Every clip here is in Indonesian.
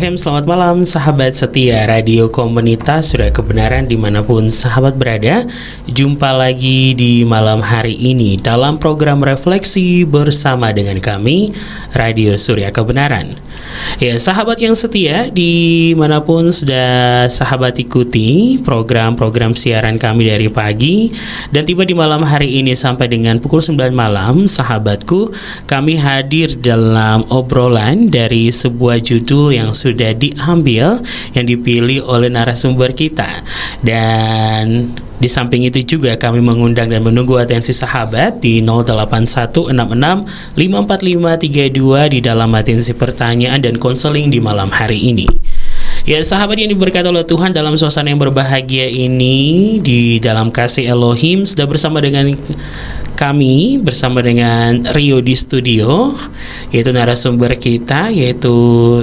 Elohim, selamat malam sahabat setia Radio Komunitas Surya Kebenaran dimanapun sahabat berada. Jumpa lagi di malam hari ini dalam program refleksi bersama dengan kami Radio Surya Kebenaran. Ya sahabat yang setia, dimanapun sudah sahabat ikuti program-program siaran kami dari pagi dan tiba di malam hari ini sampai dengan pukul 9 malam, sahabatku, kami hadir dalam obrolan dari sebuah judul yang sudah diambil, yang dipilih oleh narasumber kita. Dan di samping itu juga kami mengundang dan menunggu atensi sahabat di 0816654532 di dalam atensi pertanyaan dan konseling di malam hari ini. Ya sahabat yang diberkati oleh Tuhan, dalam suasana yang berbahagia ini di dalam kasih Elohim sudah bersama dengan kami, bersama dengan Rio di studio, yaitu narasumber kita, yaitu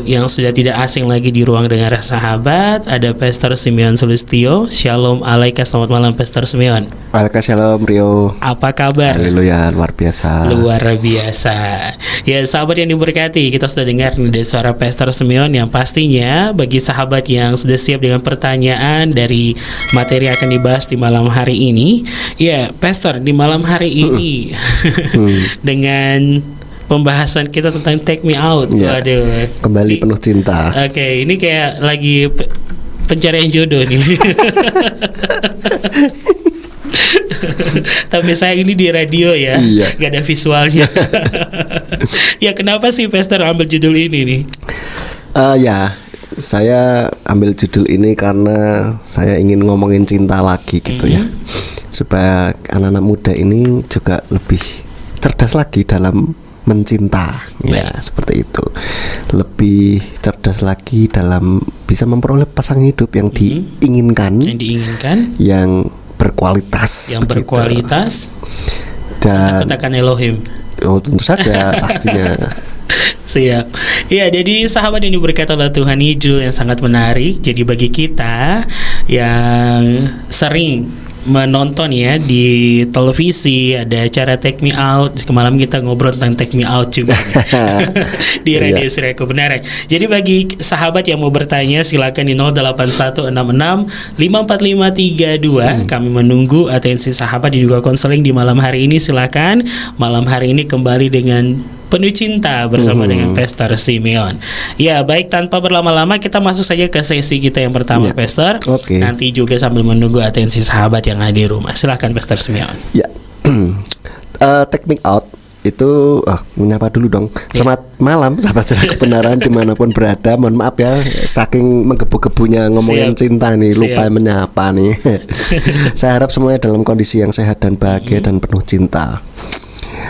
yang sudah tidak asing lagi di ruang dengar sahabat, ada Pastor Simeon Sulistyo. Shalom alaika, selamat malam Pastor Simeon. Waalaikumsalam Rio. Apa kabar? Haleluya, luar biasa. Luar biasa. Ya sahabat yang diberkati, kita sudah dengar dari suara Pastor Simeon yang pastinya bagi sahabat yang sudah siap dengan pertanyaan dari materi yang akan dibahas di malam hari ini. Ya Pastor, di malam hari ini dengan pembahasan kita tentang Take Me Out. Ya, waduh, kembali penuh cinta. Oke, ini kayak lagi pencarian jodoh nih. Tapi saya ini di radio ya, iya. Gak ada visualnya. Ya kenapa sih Pastor ambil judul ini nih? Ya, saya ambil judul ini karena saya ingin ngomongin cinta lagi gitu ya, supaya anak-anak muda ini juga lebih cerdas lagi dalam mencinta, ya seperti itu. Lebih cerdas lagi dalam bisa memperoleh pasangan hidup yang diinginkan, yang berkualitas, yang berkualitas, dan katakan Elohim. Oh tentu saja pastinya. Siap. Ya, jadi sahabat yang diberkati oleh Tuhan, ini judul yang sangat menarik. Jadi bagi kita yang sering menonton ya di televisi, ada acara Take Me Out. Kemarin kita ngobrol tentang Take Me Out juga di Radio Surya Kebenaran. Jadi bagi sahabat yang mau bertanya, silakan di 0816654532. Kami menunggu atensi sahabat di juga konseling di malam hari ini. Silakan. Malam hari ini kembali dengan penuh cinta bersama dengan Pastor Simeon. Ya, baik, tanpa berlama-lama kita masuk saja ke sesi kita yang pertama, Pastor. Nanti juga sambil menunggu atensi sahabat yang ada di rumah. Silakan Pastor Simeon. Ya. Take Me Out itu menyapa dulu dong. Selamat malam sahabat Surya Kebenaran dimanapun berada. Mohon maaf ya, saking menggebu-gebunya ngomongin cinta nih, lupa menyapa nih. Saya harap semuanya dalam kondisi yang sehat dan bahagia dan penuh cinta.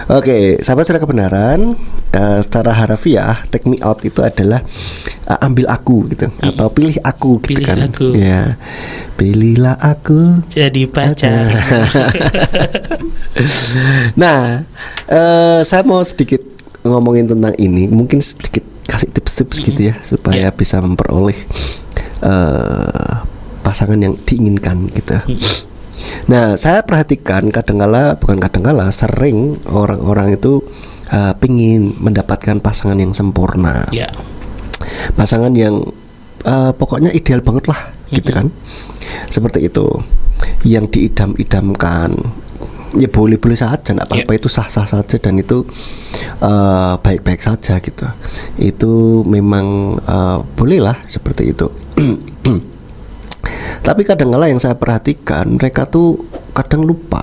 Oke, sahabat Surya Kebenaran, secara harfiah Take Me Out itu adalah ambil aku gitu, atau pilih aku gitu, pilih kan aku. Ya, pilihlah aku jadi pacar. Nah, saya mau sedikit ngomongin tentang ini, mungkin sedikit kasih tips-tips gitu ya, supaya bisa memperoleh pasangan yang diinginkan gitu. Nah, saya perhatikan sering orang-orang itu pingin mendapatkan pasangan yang sempurna, pasangan yang pokoknya ideal banget lah, gitu kan? Seperti itu, yang diidam-idamkan. Ya boleh-boleh saja, nggak apa-apa, itu sah-sah saja dan itu baik-baik saja gitu. Itu memang bolehlah seperti itu. Tapi kadang-kala yang saya perhatikan, mereka tuh kadang lupa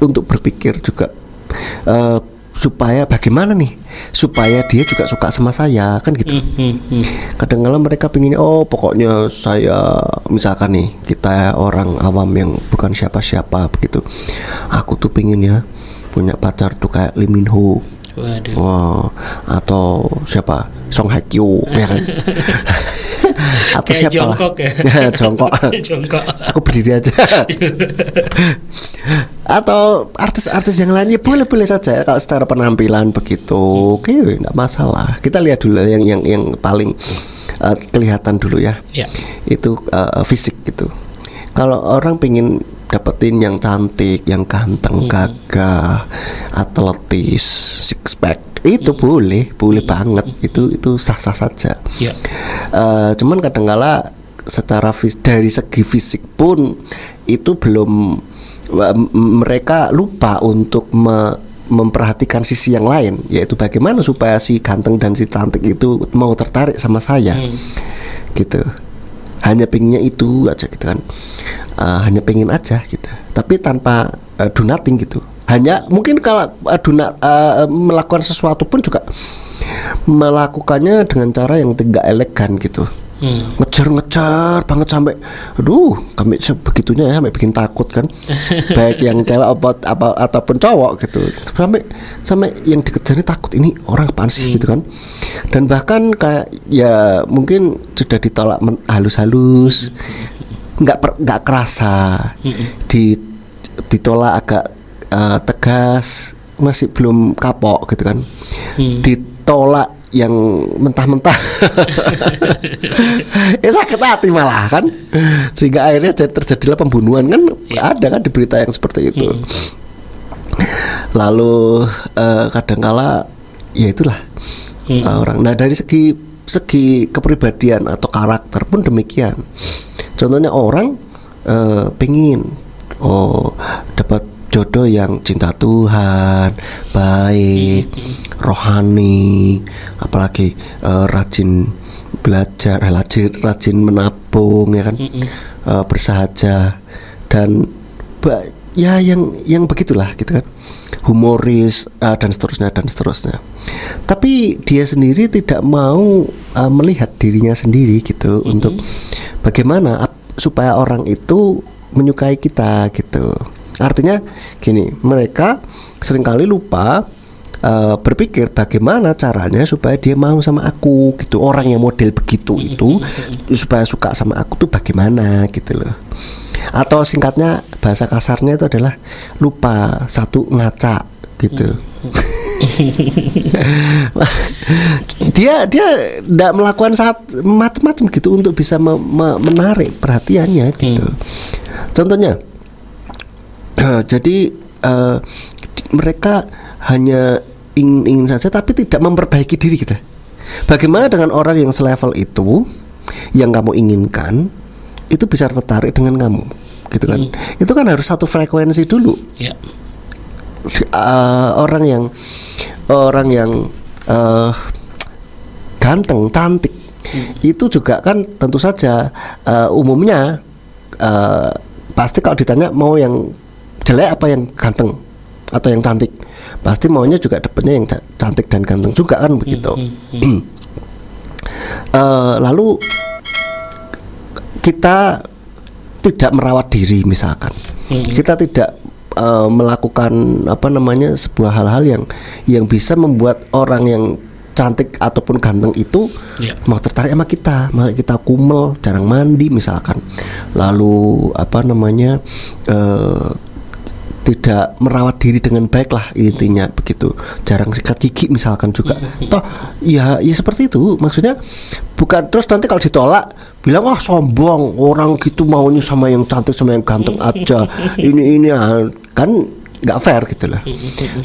untuk berpikir juga supaya bagaimana nih, supaya dia juga suka sama saya, kan gitu. Kadang-kala mereka pinginnya, pokoknya saya, misalkan nih, kita orang awam yang bukan siapa-siapa begitu, aku tuh pinginnya punya pacar tuh kayak Lee Min Ho. Atau siapa, Song Hye Kyo, ya kan? Atau kayak siapa jongkok ya? Jongkok. Aku berdiri aja. Atau artis-artis yang lain, ya boleh-boleh saja kalau secara penampilan begitu. Oke, enggak masalah. Kita lihat dulu yang paling kelihatan dulu ya. Itu fisik gitu. Kalau orang pengen dapetin yang cantik, yang ganteng, gagah, atletis, six pack, itu boleh banget, itu sah-sah saja. Ya. Cuman kadangkala secara dari segi fisik pun itu belum, mereka lupa untuk memperhatikan sisi yang lain, yaitu bagaimana supaya si ganteng dan si cantik itu mau tertarik sama saya, gitu. Hanya pengennya itu aja gitu kan, hanya pengen aja gitu, tapi tanpa do nothing gitu. Hanya mungkin kalau melakukan sesuatu pun juga melakukannya dengan cara yang tidak elegan gitu. Ngejar banget sampai kami begitunya ya, sampai bikin takut kan. Baik yang cewek ataupun cowok gitu, sampai yang dikejar ini takut, ini orang apaan sih gitu kan. Dan bahkan kayak ya mungkin sudah ditolak halus-halus, nggak kerasa, ditolak agak tegas, masih belum kapok gitu kan. Ditolak yang mentah-mentah ya sakit hati malah kan, sehingga akhirnya terjadilah pembunuhan kan. Ada kan di berita yang seperti itu. Lalu kadangkala ya itulah orang. Nah dari segi kepribadian atau karakter pun demikian. Contohnya orang pengen dapat jodoh yang cinta Tuhan, baik, rohani, apalagi rajin belajar, rajin menabung ya kan, bersahaja, dan ya yang begitulah gitu kan, humoris, dan seterusnya. Tapi dia sendiri tidak mau melihat dirinya sendiri gitu, untuk bagaimana supaya orang itu menyukai kita gitu. Artinya gini, mereka seringkali lupa berpikir bagaimana caranya supaya dia mau sama aku gitu. Orang yang model begitu itu supaya suka sama aku tuh bagaimana gitu loh. Atau singkatnya, bahasa kasarnya itu adalah lupa satu ngaca gitu. Dia tidak melakukan macam-macam gitu untuk bisa menarik perhatiannya gitu. Contohnya, jadi mereka hanya ingin saja tapi tidak memperbaiki diri kita. Bagaimana dengan orang yang selevel itu, yang kamu inginkan, itu bisa tertarik dengan kamu, gitu kan? Itu kan harus satu frekuensi dulu. Yeah. Orang yang ganteng, cantik, itu juga kan tentu saja umumnya pasti kalau ditanya mau yang jelek apa yang ganteng atau yang cantik, pasti maunya juga dapatnya yang cantik dan ganteng juga kan begitu. Lalu kita tidak merawat diri misalkan, kita tidak melakukan sebuah hal-hal yang bisa membuat orang yang cantik ataupun ganteng itu mau tertarik sama kita. Maka kita kumel, jarang mandi misalkan, lalu tidak merawat diri dengan baik lah intinya begitu, jarang sikat gigi misalkan juga. Toh ya seperti itu maksudnya. Bukan terus nanti kalau ditolak bilang wah sombong, orang gitu maunya sama yang cantik sama yang ganteng aja, ini kan nggak fair gitu lah.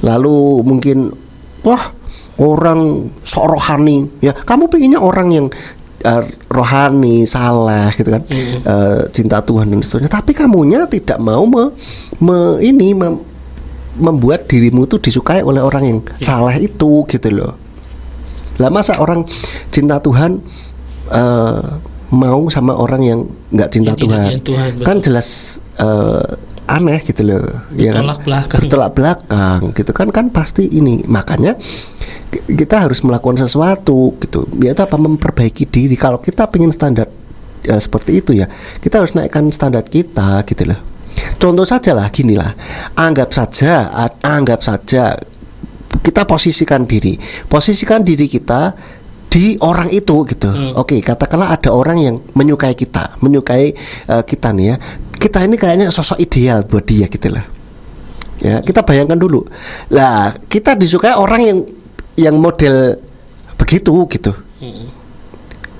Lalu mungkin wah orang sok rohani, ya kamu pengennya orang yang rohani, saleh gitu kan, cinta Tuhan dan seterusnya, tapi kamunya tidak mau membuat dirimu tuh disukai oleh orang yang saleh itu gitu loh. Lah masa orang cinta Tuhan mau sama orang yang nggak cinta Tuhan, kan jelas aneh gitu loh, bertolak belakang gitu kan pasti ini. Makanya kita harus melakukan sesuatu gitu, yaitu memperbaiki diri. Kalau kita pengen standar seperti itu ya, kita harus naikkan standar kita gitu loh. Contoh saja lah, gini lah, anggap saja kita posisikan diri kita di orang itu gitu. Oke, katakanlah ada orang yang menyukai kita nih ya. Kita ini kayaknya sosok ideal buat dia gitu lah. Ya, kita bayangkan dulu. Lah, kita disukai orang yang model begitu gitu.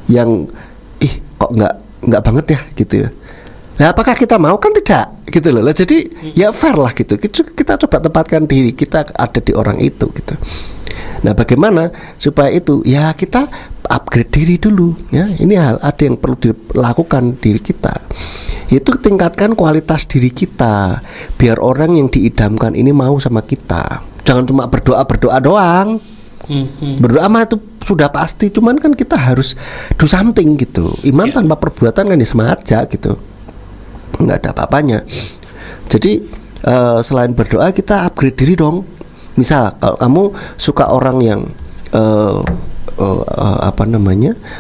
Yang kok enggak banget ya gitu ya. Nah, apakah kita mau? Kan tidak gitu loh. Jadi ya fair lah gitu. Kita coba tempatkan diri kita ada di orang itu gitu. Nah, bagaimana supaya itu? Ya kita upgrade diri dulu ya. Ini hal ada yang perlu dilakukan diri kita. Itu tingkatkan kualitas diri kita biar orang yang diidamkan ini mau sama kita. Jangan cuma berdoa doang. Berdoa mah itu sudah pasti, cuman kan kita harus do something gitu. Iman tanpa perbuatan kan ya sama aja gitu, nggak ada apa-apanya. Jadi selain berdoa kita upgrade diri dong. Misal kalau kamu suka orang yang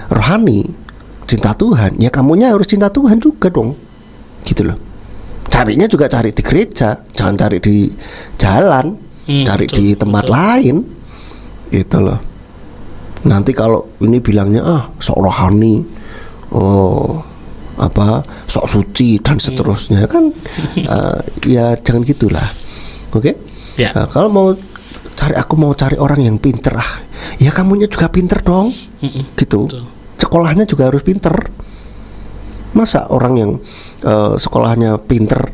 rohani, cinta Tuhan, ya kamunya harus cinta Tuhan juga dong, gitu loh. Carinya juga cari di gereja, jangan cari di jalan, cari di tempat lain, gitu loh. Nanti kalau ini bilangnya sok rohani, sok suci dan seterusnya kan, ya jangan gitulah, oke? Nah, kalau aku mau cari orang yang pinter, ya kamunya juga pinter dong, gitu. Betul. Sekolahnya juga harus pinter. Masa orang yang sekolahnya pinter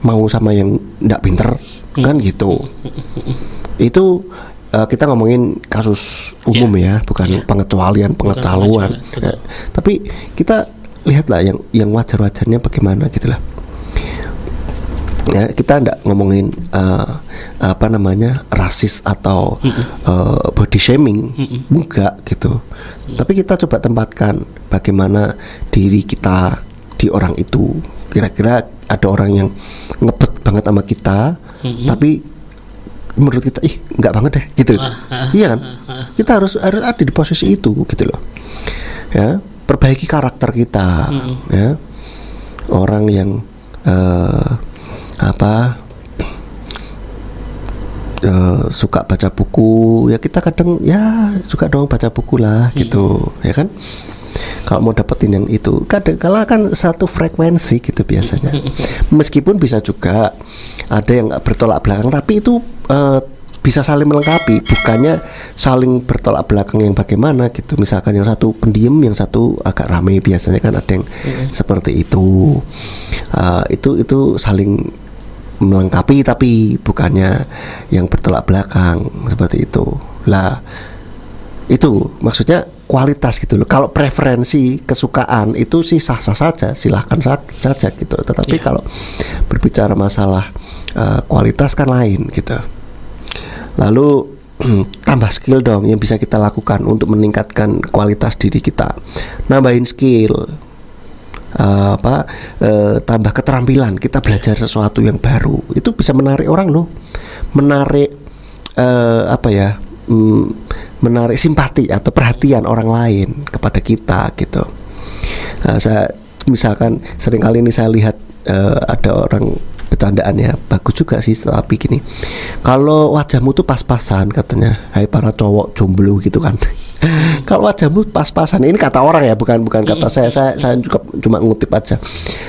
mau sama yang tidak pinter, kan gitu. Itu kita ngomongin kasus umum ya, bukan pengecualian. Ya, tapi kita lihatlah yang wajar-wajarnya bagaimana gitulah. Ya, kita tidak ngomongin rasis atau body shaming, enggak gitu. Tapi kita coba tempatkan bagaimana diri kita di orang itu. Kira-kira ada orang yang ngebet banget sama kita, tapi menurut kita enggak banget deh gitu. Iya kan? Kita harus ada di posisi itu gitu loh. Ya, perbaiki karakter kita. Ya. Orang yang suka baca buku, ya kita kadang ya suka dong baca buku lah gitu, ya kan? Kalau mau dapetin yang itu, kadang kala kan satu frekuensi gitu biasanya. Meskipun bisa juga ada yang bertolak belakang, tapi itu bisa saling melengkapi, bukannya saling bertolak belakang yang bagaimana gitu. Misalkan yang satu pendiam, yang satu agak ramai, biasanya kan ada yang seperti itu. Itu saling melengkapi, tapi bukannya yang bertolak belakang seperti itu. Lah, itu maksudnya kualitas gitu loh. Kalau preferensi kesukaan itu sih sah-sah saja, silahkan saja gitu. Tetapi kalau berbicara masalah kualitas kan lain gitu. Lalu tambah skill dong yang bisa kita lakukan untuk meningkatkan kualitas diri kita. Nambahin skill, tambah keterampilan, kita belajar sesuatu yang baru. Itu bisa menarik orang loh. Menarik menarik simpati atau perhatian orang lain kepada kita gitu. Saya misalkan seringkali ini saya lihat ada orang bercandaan ya, bagus juga sih, tapi gini, kalau wajahmu tuh pas-pasan katanya, hai para cowok jomblo gitu kan. Kalau wajahmu pas-pasan, ini kata orang ya, bukan kata saya juga cuma ngutip aja.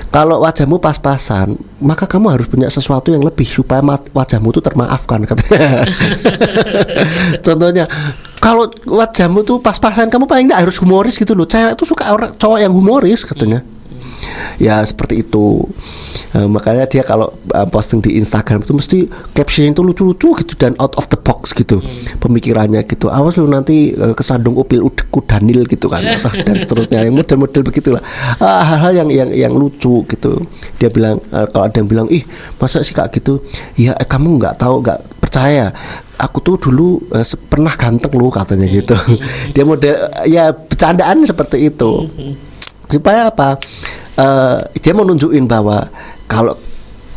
Kalau wajahmu pas-pasan, maka kamu harus punya sesuatu yang lebih supaya wajahmu tuh termaafkan katanya. Contohnya, kalau wajahmu tuh pas-pasan, kamu paling nggak harus humoris gitu loh. Cewek tuh suka cowok yang humoris katanya. Ya seperti itu. Makanya dia kalau posting di Instagram itu mesti caption itu lucu-lucu gitu dan out of the box gitu, pemikirannya gitu. Awas lu nanti kesandung upil kudanil gitu kan, dan seterusnya, yang model-model begitulah. Hal-hal yang lucu gitu. Dia bilang, kalau ada yang bilang, ih masa sih kak gitu, ya kamu nggak percaya, aku tuh dulu pernah ganteng lu katanya gitu. Dia model ya bercandaan seperti itu. Supaya apa? Dia mau nunjukin bahwa kalau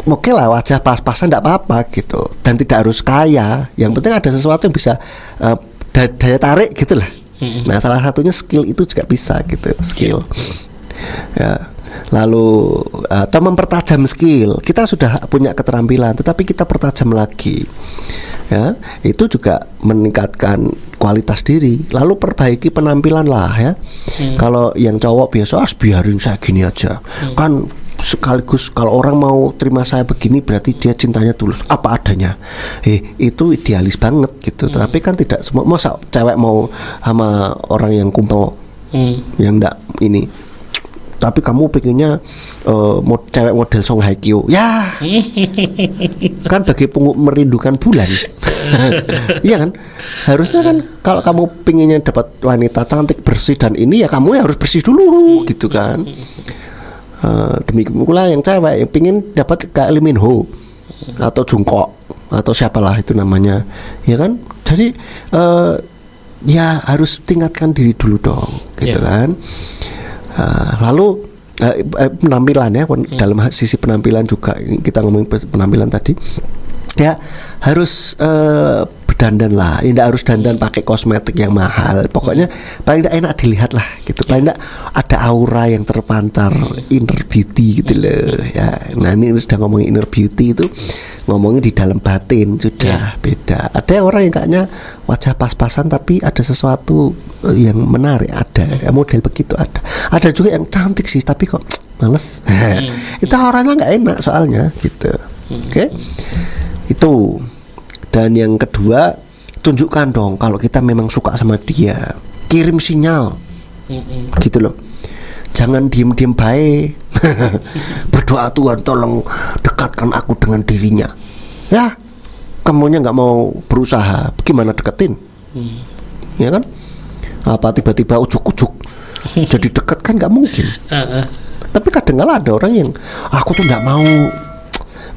oke lah wajah pas-pasan tidak apa-apa gitu, dan tidak harus kaya, yang penting ada sesuatu yang bisa daya tarik gitulah. Nah salah satunya skill itu juga bisa gitu, skill ya. Lalu atau mempertajam skill, kita sudah punya keterampilan tetapi kita pertajam lagi ya, itu juga meningkatkan kualitas diri. Lalu perbaiki penampilan lah ya. Kalau yang cowok biasa biarin saya gini aja kan, sekaligus kalau orang mau terima saya begini berarti dia cintanya tulus, apa adanya. Itu idealis banget gitu. Tapi kan tidak semua, masa cewek mau sama orang yang kumpel yang enggak ini, tapi kamu pengennya cewek model Song Hye Kyo ya. Kan bagi merindukan bulan. Iya kan? Harusnya kan kalau kamu pinginnya dapat wanita cantik, bersih dan ini ya kamu harus bersih dulu gitu kan. Demikian pula yang cewek yang pingin dapat kayak Lee Min Ho atau Jungkook atau siapalah itu namanya, ya kan? Jadi ya harus tingkatkan diri dulu dong, gitu kan. Lalu penampilan ya, dalam sisi penampilan juga kita ngomongin penampilan tadi, ya harus berdandan lah, tidak harus dandan pakai kosmetik yang mahal. Pokoknya paling tidak enak dilihat lah, gitu. Paling tidak ada aura yang terpancar, inner beauty gitu loh. Ya, nah ini sudah ngomongin inner beauty itu ngomongin di dalam batin sudah beda. Ada orang yang kayaknya wajah pas-pasan tapi ada sesuatu yang menarik, ada model begitu ada. Ada juga yang cantik sih tapi kok males. Itu orangnya nggak enak soalnya, gitu. Oke. Itu. Dan yang kedua, tunjukkan dong kalau kita memang suka sama dia, kirim sinyal, gitu loh. Jangan diem-diem baik. Berdoa Tuhan tolong dekatkan aku dengan dirinya. Ya, kamunya nggak mau berusaha, gimana deketin? Ya kan? Apa tiba-tiba ujuk-ujuk jadi dekat kan nggak mungkin. Tapi kadang-kala ada orang yang aku tuh nggak mau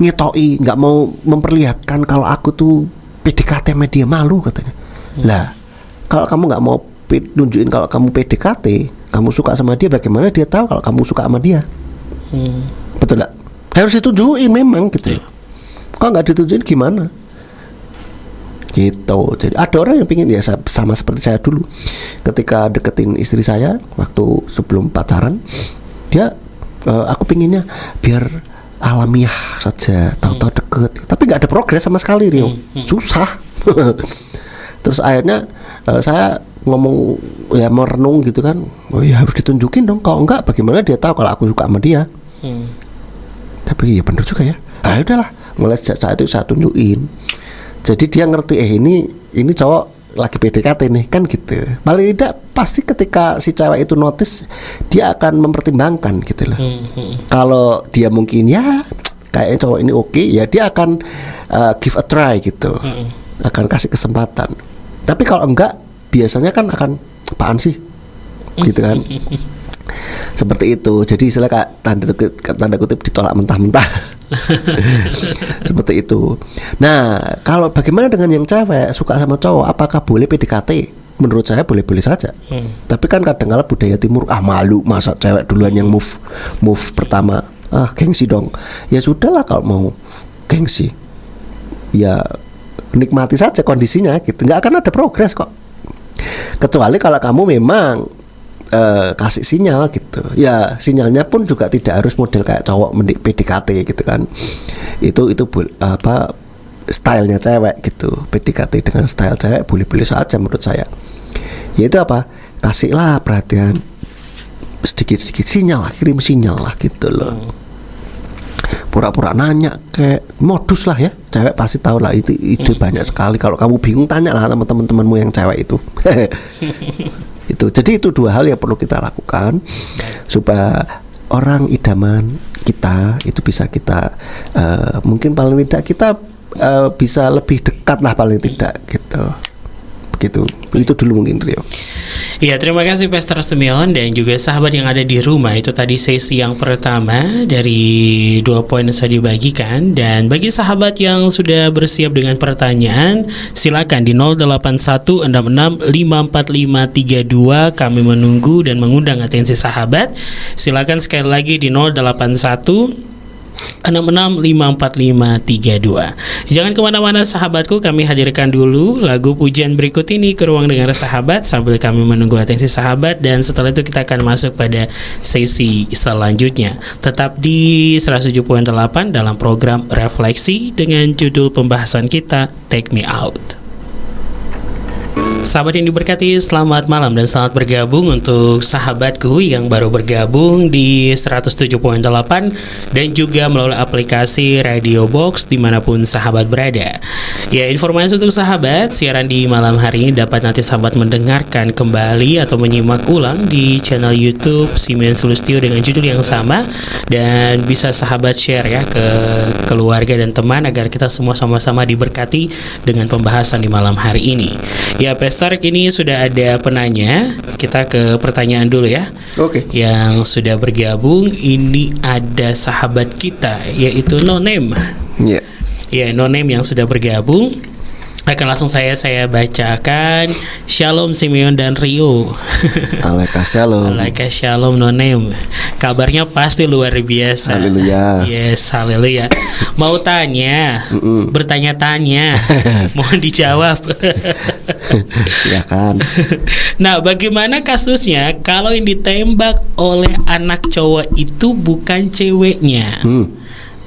ngitoi, nggak mau memperlihatkan kalau aku tuh PDKT sama dia, malu katanya. Lah, kalau kamu nggak mau nunjukin kalau kamu PDKT, kamu suka sama dia, bagaimana dia tahu kalau kamu suka sama dia? Betul nggak? Harus ditunjukin memang gitu. Kalau nggak ditunjukin gimana? Gitu. Jadi ada orang yang pingin ya sama seperti saya dulu, ketika deketin istri saya waktu sebelum pacaran, dia aku pinginnya biar alamiah saja, tahu-tahu deket, tapi nggak ada progres sama sekali, Rio. Susah. Terus akhirnya saya ngomong ya merenung gitu kan, oh ya harus ditunjukin dong, kalau enggak bagaimana dia tahu kalau aku suka sama dia. Tapi ya benar juga ya. Ah udahlah, mulai sejak saat itu saya tunjukin. Jadi dia ngerti ini cowok lagi PDKT nih kan gitu. Paling tidak pasti ketika si cewek itu notice, dia akan mempertimbangkan gitu loh. Kalau dia mungkin ya kayaknya cowok ini oke, ya dia akan give a try gitu. Akan kasih kesempatan. Tapi kalau enggak, biasanya kan akan apaan sih? Gitu kan. Seperti itu. Jadi istilah tanda kutip ditolak mentah-mentah. Seperti itu. Nah, kalau bagaimana dengan yang cewek suka sama cowok, apakah boleh PDKT? Menurut saya boleh-boleh saja. Tapi kan kadang-kala budaya timur malu masa cewek duluan yang move pertama. Gengsi dong. Ya sudahlah kalau mau gengsi. Ya nikmati saja kondisinya gitu. Nggak akan ada progres kok. Kecuali kalau kamu memang kasih sinyal gitu. Ya sinyalnya pun juga tidak harus model kayak cowok PDKT gitu kan. Itu apa stylenya cewek gitu. PDKT dengan style cewek boleh-boleh saja menurut saya. Yaitu apa? Kasihlah perhatian, sedikit-sedikit sinyal lah, kirim sinyal lah gitu loh. Pura-pura nanya kayak modus lah ya. Cewek pasti tahu lah, itu ide banyak sekali. Kalau kamu bingung tanya lah sama teman-temanmu yang cewek itu. Itu. Jadi itu dua hal yang perlu kita lakukan supaya orang idaman kita itu bisa kita mungkin paling tidak kita bisa lebih dekat lah paling tidak gitu. Begitu. Itu dulu mungkin Rio. Ya, terima kasih Pastor Simeon dan juga sahabat yang ada di rumah. Itu tadi sesi yang pertama dari 2 poin yang sudah dibagikan. Dan bagi sahabat yang sudah bersiap dengan pertanyaan, silakan di 0816654532. Kami menunggu dan mengundang atensi sahabat. Silakan sekali lagi di 081 665452. Jangan kemana-mana sahabatku, kami hadirkan dulu lagu pujian berikut ini ke ruang dengar sahabat sambil kami menunggu atensi sahabat, dan setelah itu kita akan masuk pada sesi selanjutnya. Tetap di 107.8 dalam program Refleksi dengan judul pembahasan kita Take Me Out. Sahabat yang diberkati, selamat malam dan selamat bergabung untuk sahabatku yang baru bergabung di 107.8 dan juga melalui aplikasi Radio Box dimanapun sahabat berada. Ya, informasi untuk sahabat, siaran di malam hari ini dapat nanti sahabat mendengarkan kembali atau menyimak ulang di channel YouTube Simeon Sulistyo dengan judul yang sama, dan bisa sahabat share ya ke keluarga dan teman agar kita semua sama-sama diberkati dengan pembahasan di malam hari ini. Ya, Pestark, ini sudah ada penanya. Kita ke pertanyaan dulu ya. Oke. Yang sudah bergabung ini ada sahabat kita yaitu No Name. Iya. Ya, No Name yang sudah bergabung. Akan langsung saya bacakan. Shalom Simeon dan Rio. Alaika shalom. Alaika shalom No Name. Kabarnya pasti luar biasa. Haleluya. Yes, haleluya. Mau tanya, bertanya-tanya, mohon dijawab. Ya kan. Nah, bagaimana kasusnya kalau yang ditembak oleh anak cowok itu bukan ceweknya,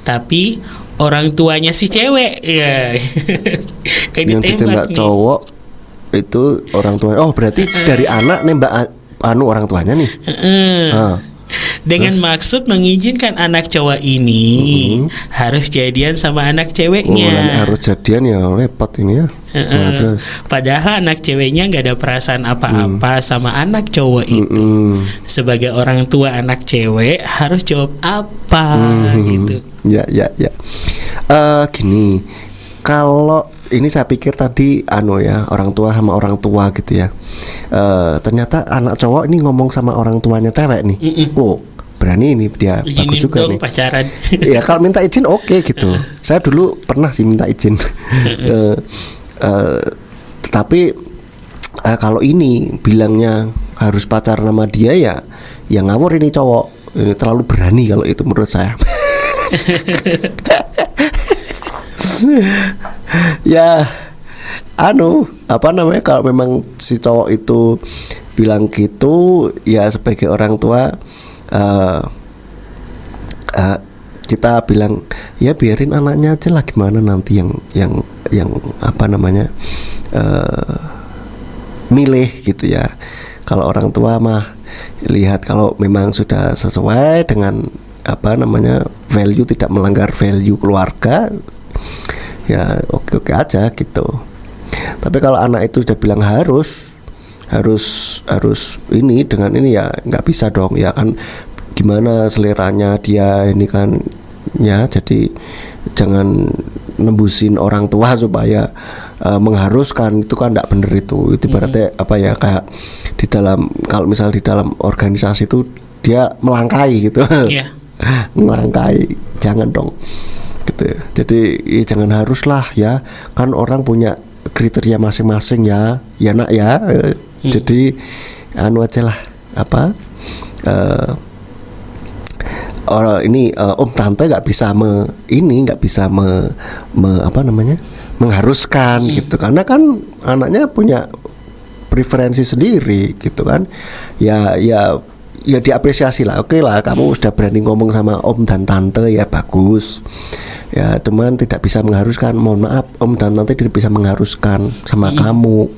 tapi orang tuanya si cewek? Ya. Yang ditembak nih. Cowok itu orang tuanya. Oh, berarti dari anak nembak orang tuanya nih. Dengan maksud mengizinkan anak cowok ini harus jadian sama anak ceweknya. Harus jadian ya, repot ini ya. Nah, terus. Padahal anak ceweknya nggak ada perasaan apa-apa sama anak cowok itu. Sebagai orang tua anak cewek harus jawab apa gitu. Ya. Gini, kalau ini saya pikir tadi ya, orang tua sama orang tua gitu ya. Ternyata anak cowok ini ngomong sama orang tuanya cewek nih. Oh, berani ini dia. Izinin bagus juga dong nih pacaran. Ya kalau minta izin oke gitu. Saya dulu pernah sih minta izin. Tetapi kalau ini bilangnya harus pacaran sama dia ya ngawur ini cowok. Ini terlalu berani kalau itu menurut saya. Ya apa namanya, kalau memang si cowok itu bilang gitu ya, sebagai orang tua kita bilang ya biarin anaknya aja lah, gimana nanti yang apa namanya milih gitu ya. Kalau orang tua mah lihat kalau memang sudah sesuai dengan apa namanya value, tidak melanggar value keluarga, ya oke aja gitu. Tapi kalau anak itu sudah bilang harus ini dengan ini, ya nggak bisa dong ya kan, gimana seleranya dia ini kan ya. Jadi jangan nembusin orang tua supaya mengharuskan, itu kan nggak bener itu berarti apa ya, kayak di dalam, kalau misal di dalam organisasi itu dia melangkai gitu. Yeah. Melangkai, jangan dong gitu. Jadi ya jangan harus lah ya, kan orang punya kriteria masing-masing ya nak ya. Jadi aja lah apa, orang ini om tante nggak bisa apa namanya mengharuskan gitu, karena kan anaknya punya preferensi sendiri gitu kan. Ya diapresiasi lah, oke lah kamu sudah berani ngomong sama om dan tante, ya bagus ya, teman tidak bisa mengharuskan. Mohon maaf, om dan tante tidak bisa mengharuskan sama kamu.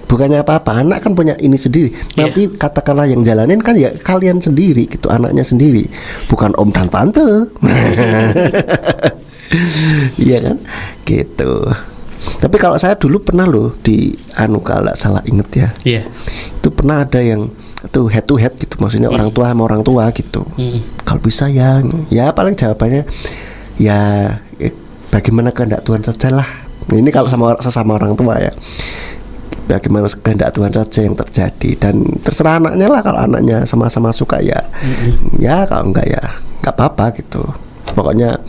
Bukannya apa-apa, anak kan punya ini sendiri. Nanti katakanlah yang jalanin kan ya kalian sendiri gitu, anaknya sendiri, bukan om dan tante. Iya kan gitu. Tapi kalau saya dulu pernah loh di kalau nggak salah inget ya, itu pernah ada yang itu head to head gitu, maksudnya orang tua sama orang tua gitu. Kalau bisa ya paling jawabannya ya bagaimana kehendak Tuhan saja lah. Ini kalau sesama orang tua ya, bagaimana kehendak Tuhan saja yang terjadi, dan terserah anaknya lah. Kalau anaknya sama-sama suka ya kalau enggak ya nggak apa-apa gitu. Pokoknya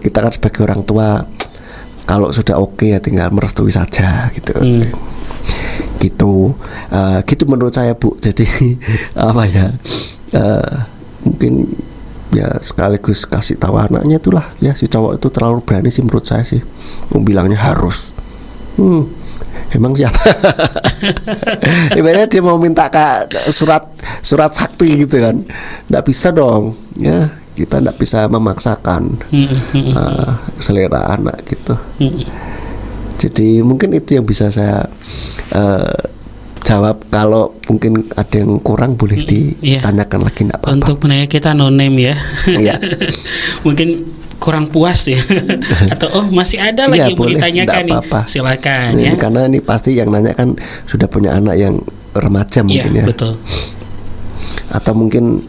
kita kan sebagai orang tua, kalau sudah oke ya tinggal merestui saja gitu. Gitu menurut saya, Bu. Jadi apa ya, mungkin ya sekaligus kasih tahu anaknya itulah ya, si cowok itu terlalu berani sih menurut saya sih, bilangnya harus. Emang siapa? Ibaratnya dia mau minta surat sakti gitu kan, nggak bisa dong ya. Kita nggak bisa memaksakan selera anak gitu. Jadi mungkin itu yang bisa saya jawab. Kalau mungkin ada yang kurang boleh ditanyakan lagi, enggak apa-apa. Untuk penanya kita no name ya. Iya. Mungkin kurang puas ya. Atau masih ada lagi yang mau ditanyakan nih. Silakan ya. Karena ini pasti yang nanya kan sudah punya anak yang remaja mungkin ya. Betul. Atau mungkin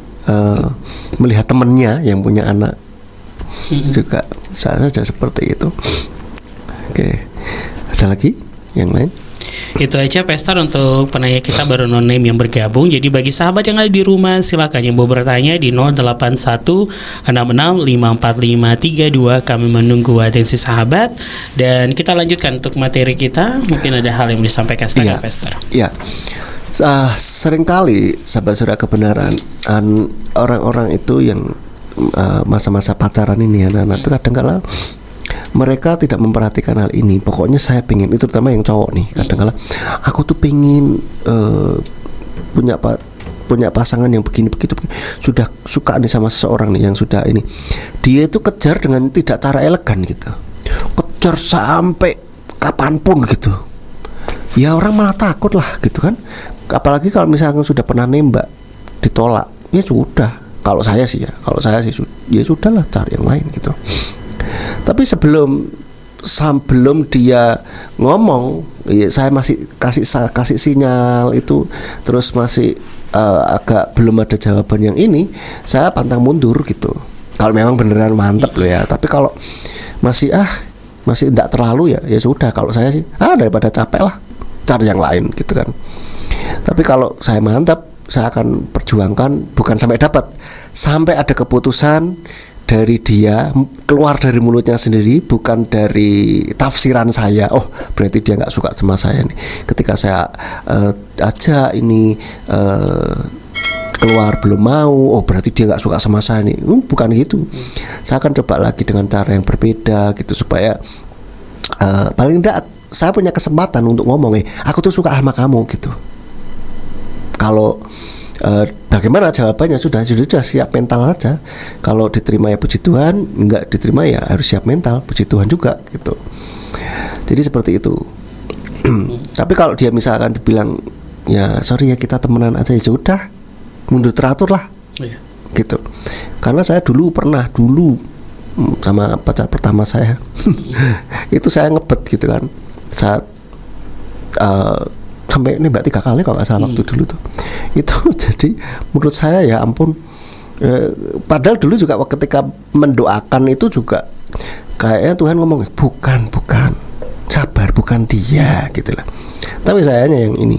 melihat temannya yang punya anak juga saja seperti itu. Oke. Ada lagi yang lain? Itu aja Pastor untuk penanya kita baru no name yang bergabung. Jadi bagi sahabat yang ada di rumah, silakan yang mau bertanya di 08166554532. Kami menunggu atensi sahabat. Dan kita lanjutkan untuk materi kita. Mungkin ada hal yang mau disampaikan sekarang Pastor. Iya. Seringkali sahabat surga kebenaran, orang-orang itu yang masa-masa pacaran ini anak-anak itu kadang-kala mereka tidak memperhatikan hal ini. Pokoknya saya pengen, itu terutama yang cowok nih, kadang-kala aku tuh pengen punya pasangan yang begini begitu, sudah suka nih sama seseorang nih yang sudah ini, dia itu kejar dengan tidak cara elegan gitu, kejar sampai kapanpun gitu. Ya orang malah takut lah gitu kan. Apalagi kalau misalnya sudah pernah nembak ditolak, ya sudah. Kalau saya sih ya sudahlah, cari yang lain gitu. Tapi sebelum dia ngomong, ya saya masih kasih sinyal itu, terus masih agak belum ada jawaban yang ini, saya pantang mundur gitu. Kalau memang beneran mantep loh ya. Tapi kalau masih enggak terlalu ya sudah. Kalau saya sih daripada capek lah, cari yang lain gitu kan. Tapi kalau saya mantap, saya akan perjuangkan bukan sampai dapat, sampai ada keputusan dari dia, keluar dari mulutnya sendiri, bukan dari tafsiran saya. Oh berarti dia nggak suka sama saya nih. Ketika saya ajak ini keluar belum mau, oh berarti dia nggak suka sama saya nih. Bukan gitu. Saya akan coba lagi dengan cara yang berbeda gitu, supaya paling tidak saya punya kesempatan untuk ngomong, aku tuh suka sama kamu gitu. Kalau bagaimana jawabannya sudah siap mental saja. Kalau diterima ya puji Tuhan, enggak diterima ya harus siap mental, puji Tuhan juga gitu. Jadi seperti itu. Tapi kalau dia misalkan dibilang ya sorry ya kita temenan aja, ya sudah, mundur teratur lah gitu. Karena saya pernah sama pacar pertama saya itu saya ngebet gitu kan, saat sampai nembak 3 kali kalau nggak salah waktu dulu tuh. Itu jadi menurut saya ya ampun, padahal dulu juga ketika mendoakan itu juga kayaknya Tuhan ngomong bukan sabar, bukan dia gitu lah. Tapi sayangnya yang ini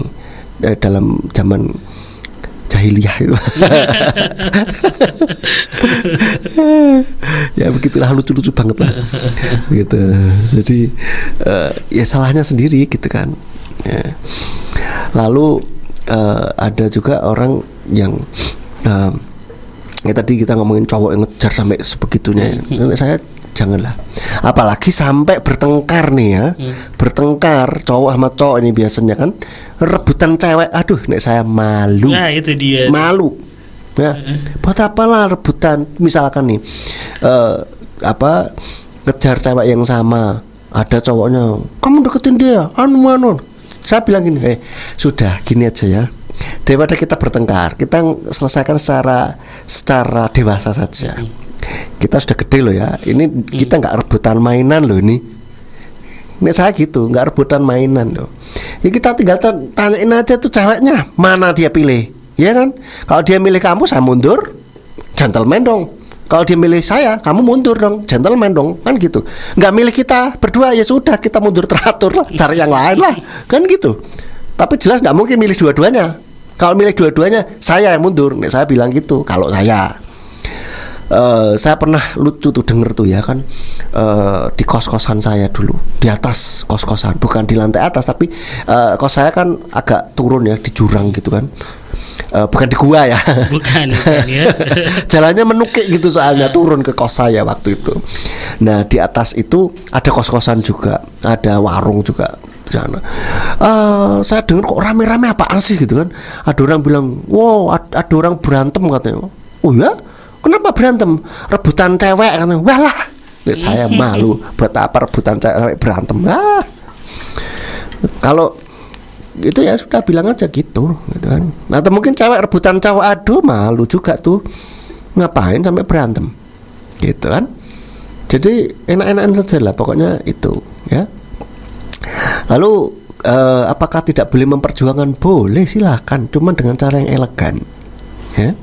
dalam zaman jahiliyah itu ya begitulah, lucu-lucu banget lah gitu. Jadi ya salahnya sendiri gitu kan ya. Lalu ada juga orang yang ya tadi kita ngomongin cowok yang ngejar sampai sebegitunya. Saya janganlah, apalagi sampai bertengkar nih ya. Bertengkar cowok sama cowok ini biasanya kan rebutan cewek. Aduh, nek saya malu. Nah, itu dia. Malu. Ya. Buat apalah rebutan, misalkan nih kejar cewek yang sama, ada cowoknya, kamu deketin dia, anu. Saya bilang gini, sudah gini aja ya. Daripada kita bertengkar, kita selesaikan secara dewasa saja. Kita sudah gede loh ya. Ini kita nggak rebutan mainan loh ini. Ini saya gitu, nggak rebutan mainan loh. Ya kita tinggal tanyain aja tuh ceweknya, mana dia pilih, ya kan? Kalau dia milih kamu, saya mundur, gentleman dong. Kalau dia milih saya, kamu mundur dong, gentleman dong, kan gitu. Nggak milih kita berdua, ya sudah kita mundur teratur lah, cari yang lain lah, kan gitu. Tapi jelas nggak mungkin milih dua-duanya. Kalau milih dua-duanya, saya yang mundur. Nih saya bilang gitu. Kalau saya pernah lucu tuh denger tuh ya kan, di kos-kosan saya dulu, di atas kos-kosan, bukan di lantai atas, tapi kos saya kan agak turun ya, di jurang gitu kan. Bukan di gua ya. Bukan ya. Jalannya menukik gitu soalnya, turun ke kos saya waktu itu. Nah di atas itu ada kos-kosan juga, ada warung juga di sana. Saya dengar kok rame-rame apaan sih gitu kan. Ada orang bilang, wow ada orang berantem katanya. Oh ya? Kenapa berantem? Rebutan cewek kan. Walah, saya malu. Buat apa rebutan cewek berantem? Kalau itu ya sudah bilang aja gitu kan. Atau mungkin cewek rebutan cowok, aduh malu juga tuh, ngapain sampai berantem gitu kan. Jadi enak-enakan saja lah pokoknya itu ya. Lalu apakah tidak boleh memperjuangkan? Boleh, silakan, cuman dengan cara yang elegan ya.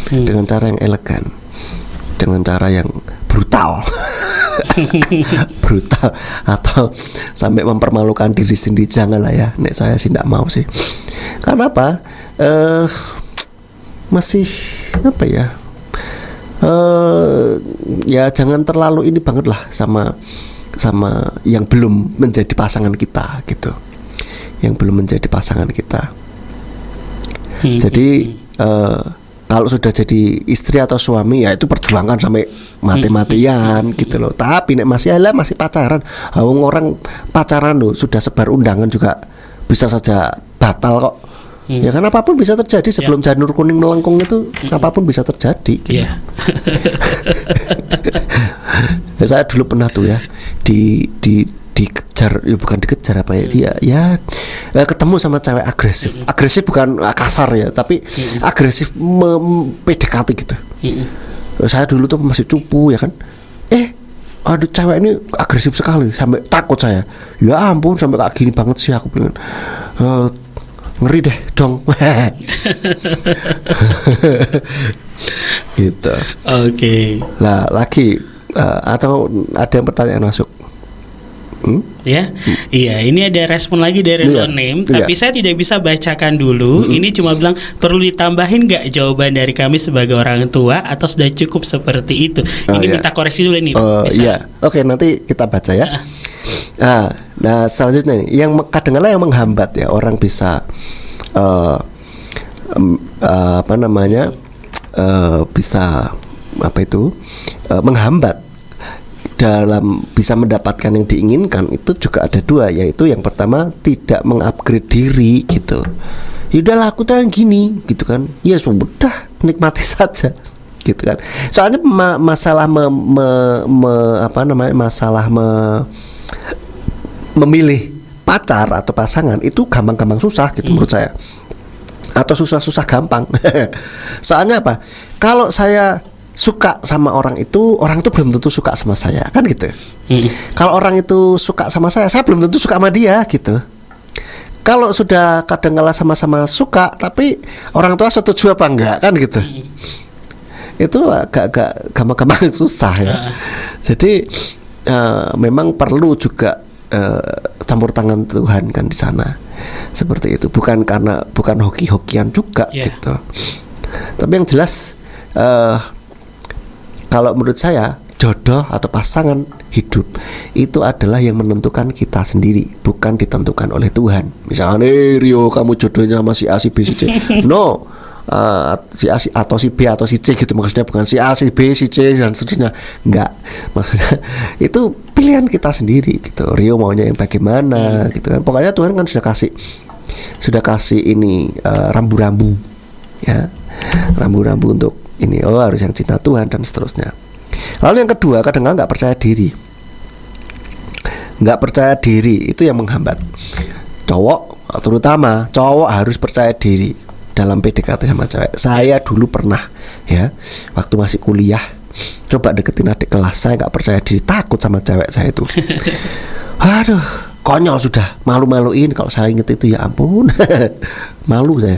Dengan cara yang elegan, dengan cara yang brutal. Brutal atau sampai mempermalukan diri sendiri, jangan lah ya. Nek saya sih tidak mau sih. Karena apa? Masih apa ya? Ya jangan terlalu ini banget lah sama yang belum menjadi pasangan kita gitu. Yang belum menjadi pasangan kita. Jadi kalau sudah jadi istri atau suami ya itu perjuangan sampai mati-matian gitu loh. Tapi nek masih pacaran, orang pacaran loh sudah sebar undangan juga bisa saja batal kok. Ya kan apapun bisa terjadi sebelum janur kuning melengkung itu, apapun bisa terjadi gitu. Ya, saya dulu pernah tuh ya dikejar, ya bukan dikejar apa ya, dia ya ketemu sama cewek agresif bukan kasar ya, tapi agresif PDKT gitu. Saya dulu tuh masih cupu ya kan, aduh cewek ini agresif sekali sampai takut saya. Ya ampun, sampai kayak gini banget sih aku bilang. Ngeri deh dong. Gitu. Oke. Lah lagi atau ada yang pertanyaan masuk? Ya, iya. Ini ada respon lagi dari no name, tapi saya tidak bisa bacakan dulu. Ini cuma bilang perlu ditambahin nggak jawaban dari kami sebagai orang tua atau sudah cukup seperti itu. Ini minta koreksi dulu nih. Iya, oke, nanti kita baca ya. Nah selanjutnya nih, yang kadang-kadang yang menghambat ya orang bisa bisa menghambat dalam bisa mendapatkan yang diinginkan, itu juga ada dua, yaitu yang pertama tidak mengupgrade diri gitu. Yaudahlah aku tuh yang gini gitu kan, ya sudah nikmati saja gitu kan. Soalnya masalah memilih pacar atau pasangan itu gampang-gampang susah gitu menurut saya, atau susah-susah gampang. Soalnya apa? Kalau saya suka sama orang itu belum tentu suka sama saya kan gitu. Kalau orang itu suka sama saya belum tentu suka sama dia gitu. Kalau sudah kadang-kala sama-sama suka tapi orang tua setuju apa enggak kan gitu. Itu agak gampang-gampang susah ya. Jadi memang perlu juga campur tangan Tuhan kan di sana. Seperti itu. Bukan hoki-hokian juga gitu. Tapi yang jelas kalau menurut saya jodoh atau pasangan hidup itu adalah yang menentukan kita sendiri, bukan ditentukan oleh Tuhan. Misalnya Rio kamu jodohnya sama si A, si B, si C. No, si A atau si B atau si C gitu, maksudnya bukan si A, si B, si C dan seterusnya. Enggak, maksudnya itu pilihan kita sendiri gitu. Rio maunya yang bagaimana gitu kan. Pokoknya Tuhan kan sudah kasih ini rambu-rambu ya, rambu-rambu untuk ini, harus yang cinta Tuhan dan seterusnya. Lalu yang kedua, kadang-kadang nggak percaya diri itu yang menghambat. Terutama cowok harus percaya diri dalam PDKT sama cewek. Saya dulu pernah ya, waktu masih kuliah, coba deketin adik kelas, saya nggak percaya diri, takut sama cewek saya itu. Aduh, konyol sudah, malu-maluin kalau saya inget itu, ya ampun. Malu saya,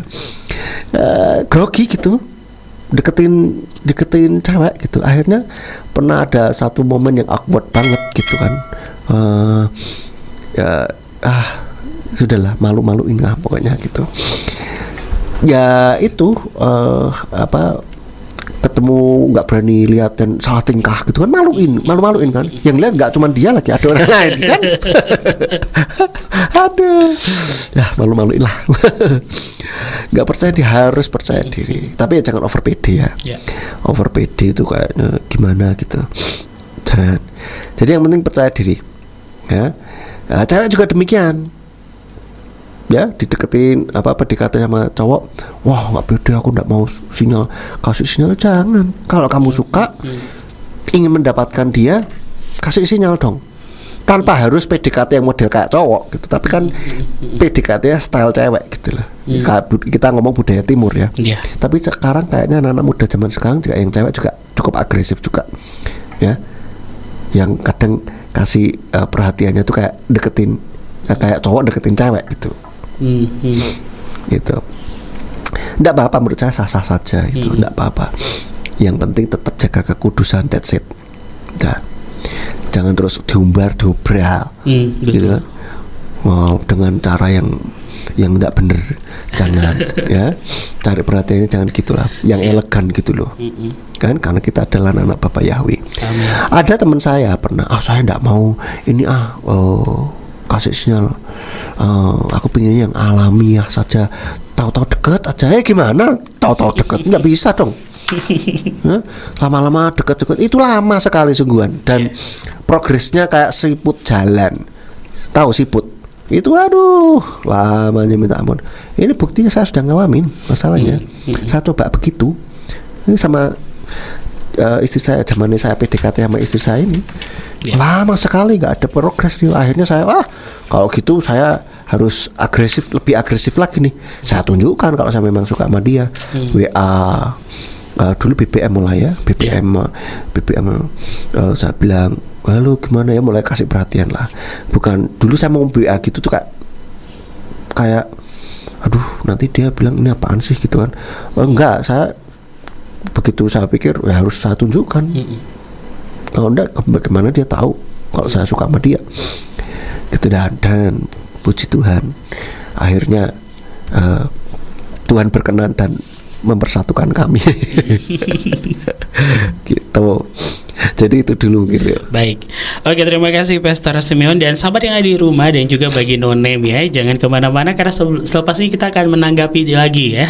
grogi gitu, deketin cewek gitu. Akhirnya pernah ada satu momen yang awkward banget gitu kan. Sudahlah, malu-maluin lah pokoknya gitu. Ya itu ketemu nggak berani lihat dan salah tingkah gitu kan, malu-maluin kan. Yang lihat nggak cuma dia lagi, ada orang lain kan. Aduh, ya malu-maluin lah. Nggak percaya diri, harus percaya diri. Tapi ya jangan over PD ya. Over PD itu kayaknya gimana gitu. Jangan. Jadi yang penting percaya diri ya. Nah, cewek juga demikian ya, dideketin PDKT sama cowok, wah nggak pede aku, nggak mau kasih sinyal. Jangan. Kalau kamu suka ingin mendapatkan dia, kasih sinyal dong. tanpa harus PDKT yang model kayak cowok gitu, tapi kan PDKT style cewek gitu loh. Kita ngomong budaya timur ya. Tapi sekarang kayaknya anak-anak muda zaman sekarang juga yang cewek juga cukup agresif juga ya, yang kadang kasih perhatiannya tuh kayak deketin kayak cowok deketin cewek gitu. Gitu. Nggak apa-apa, menurut saya sah-sah saja itu, nggak apa-apa. Yang penting tetap jaga kekudusan, that's it. Nah, jangan terus diumbar-diobral, gitu kan? Wow, dengan cara yang nggak bener, jangan ya. Cari perhatiannya jangan gitulah, yang elegan gitu loh. Kan karena kita adalah anak Bapak Yahweh. Ada teman saya pernah, saya nggak mau ini kasih sinyal, aku pengennya yang alamiah saja. Tahu-tahu deket aja, gimana? Tahu-tahu deket nggak bisa dong. Lama-lama deket-deket itu lama sekali sungguhan, dan progresnya kayak siput jalan. Tahu siput? Itu aduh lamanya minta ampun. Ini buktinya saya sudah ngalamin masalahnya. Saya coba begitu. Ini sama istri saya, zamannya saya PDKT sama istri saya ini. Lama sekali nggak ada progres. Akhirnya saya kalau gitu saya harus lebih agresif lagi nih. Saya tunjukkan kalau saya memang suka sama dia. WA, dulu BBM mulai ya, BBM saya bilang, halo gimana ya, mulai kasih perhatian lah. Bukan dulu saya mau WA gitu tuh kayak aduh nanti dia bilang ini apaan sih gitu kan. Enggak, saya begitu saya pikir ya harus saya tunjukkan. Kalau enggak bagaimana dia tahu kalau saya suka sama dia gitu. Dan puji Tuhan akhirnya Tuhan berkenan dan mempersatukan kami. Gitu. Jadi itu dulu gitu. Baik. Oke, terima kasih Pastor Simeon dan sahabat yang ada di rumah dan juga bagi no name ya. Jangan kemana-mana karena selepas ini kita akan menanggapi lagi ya.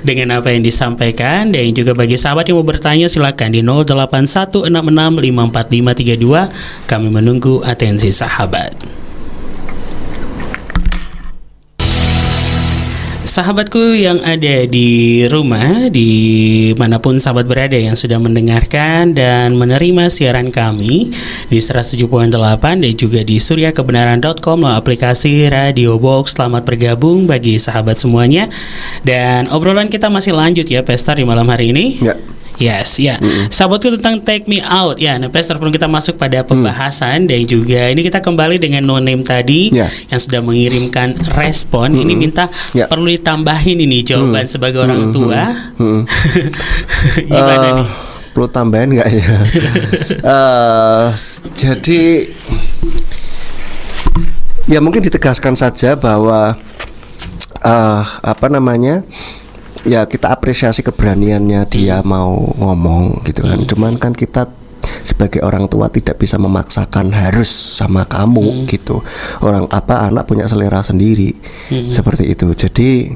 Dengan apa yang disampaikan. Dan juga bagi sahabat yang mau bertanya silakan di 0816654532. Kami menunggu atensi sahabat. Sahabatku yang ada di rumah, di manapun sahabat berada yang sudah mendengarkan dan menerima siaran kami di 107.8 dan juga di suryakebenaran.com melalui aplikasi Radio Box. Selamat bergabung bagi sahabat semuanya. Dan obrolan kita masih lanjut ya, Pastor, di malam hari ini. Yes, ya. Sahabatku tentang Take Me Out. Ya, nah Pastor, sebelum kita masuk pada pembahasan dan juga ini kita kembali dengan no name tadi yang sudah mengirimkan respon. Ini minta perlu ditambahin ini jawaban sebagai orang tua. Gimana nih? Perlu tambahin nggak ya? Jadi ya mungkin ditegaskan saja bahwa ya kita apresiasi keberaniannya dia mau ngomong gitu kan. Cuman kan kita sebagai orang tua tidak bisa memaksakan harus sama kamu gitu. Anak punya selera sendiri seperti itu. Jadi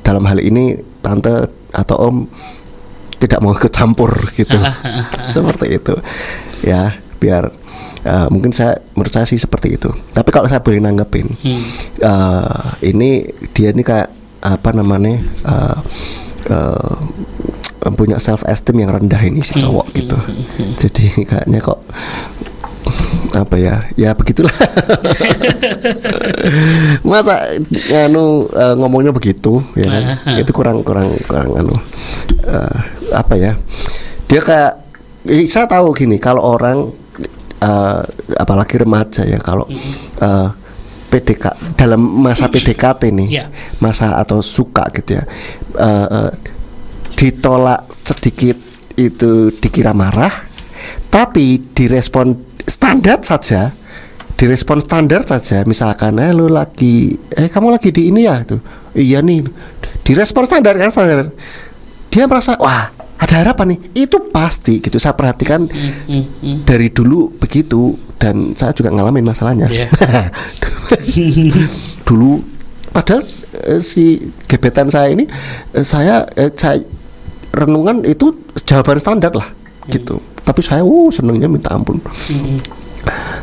dalam hal ini tante atau om tidak mau ikut campur gitu. Seperti itu ya, biar mungkin menurut saya sih seperti itu. Tapi kalau saya boleh nanggepin, ini dia ini kayak punya self esteem yang rendah ini si cowok gitu. Jadi kayaknya kok ya begitulah. Masa ngomongnya begitu ya kan? Itu kurang dia kayak saya tahu gini, kalau orang apalagi remaja ya, kalau dalam masa PDKT nih, masa atau suka gitu ya, ditolak sedikit itu dikira marah, tapi direspon standar saja, misalkan kamu lagi di ini ya, itu iya nih, direspon standar, dia merasa wah ada harapan nih, itu pasti gitu. Saya perhatikan dari dulu begitu, dan saya juga ngalamin masalahnya. Dulu padahal si gebetan saya ini saya renungan itu jawaban standar lah gitu. Tapi saya senengnya minta ampun.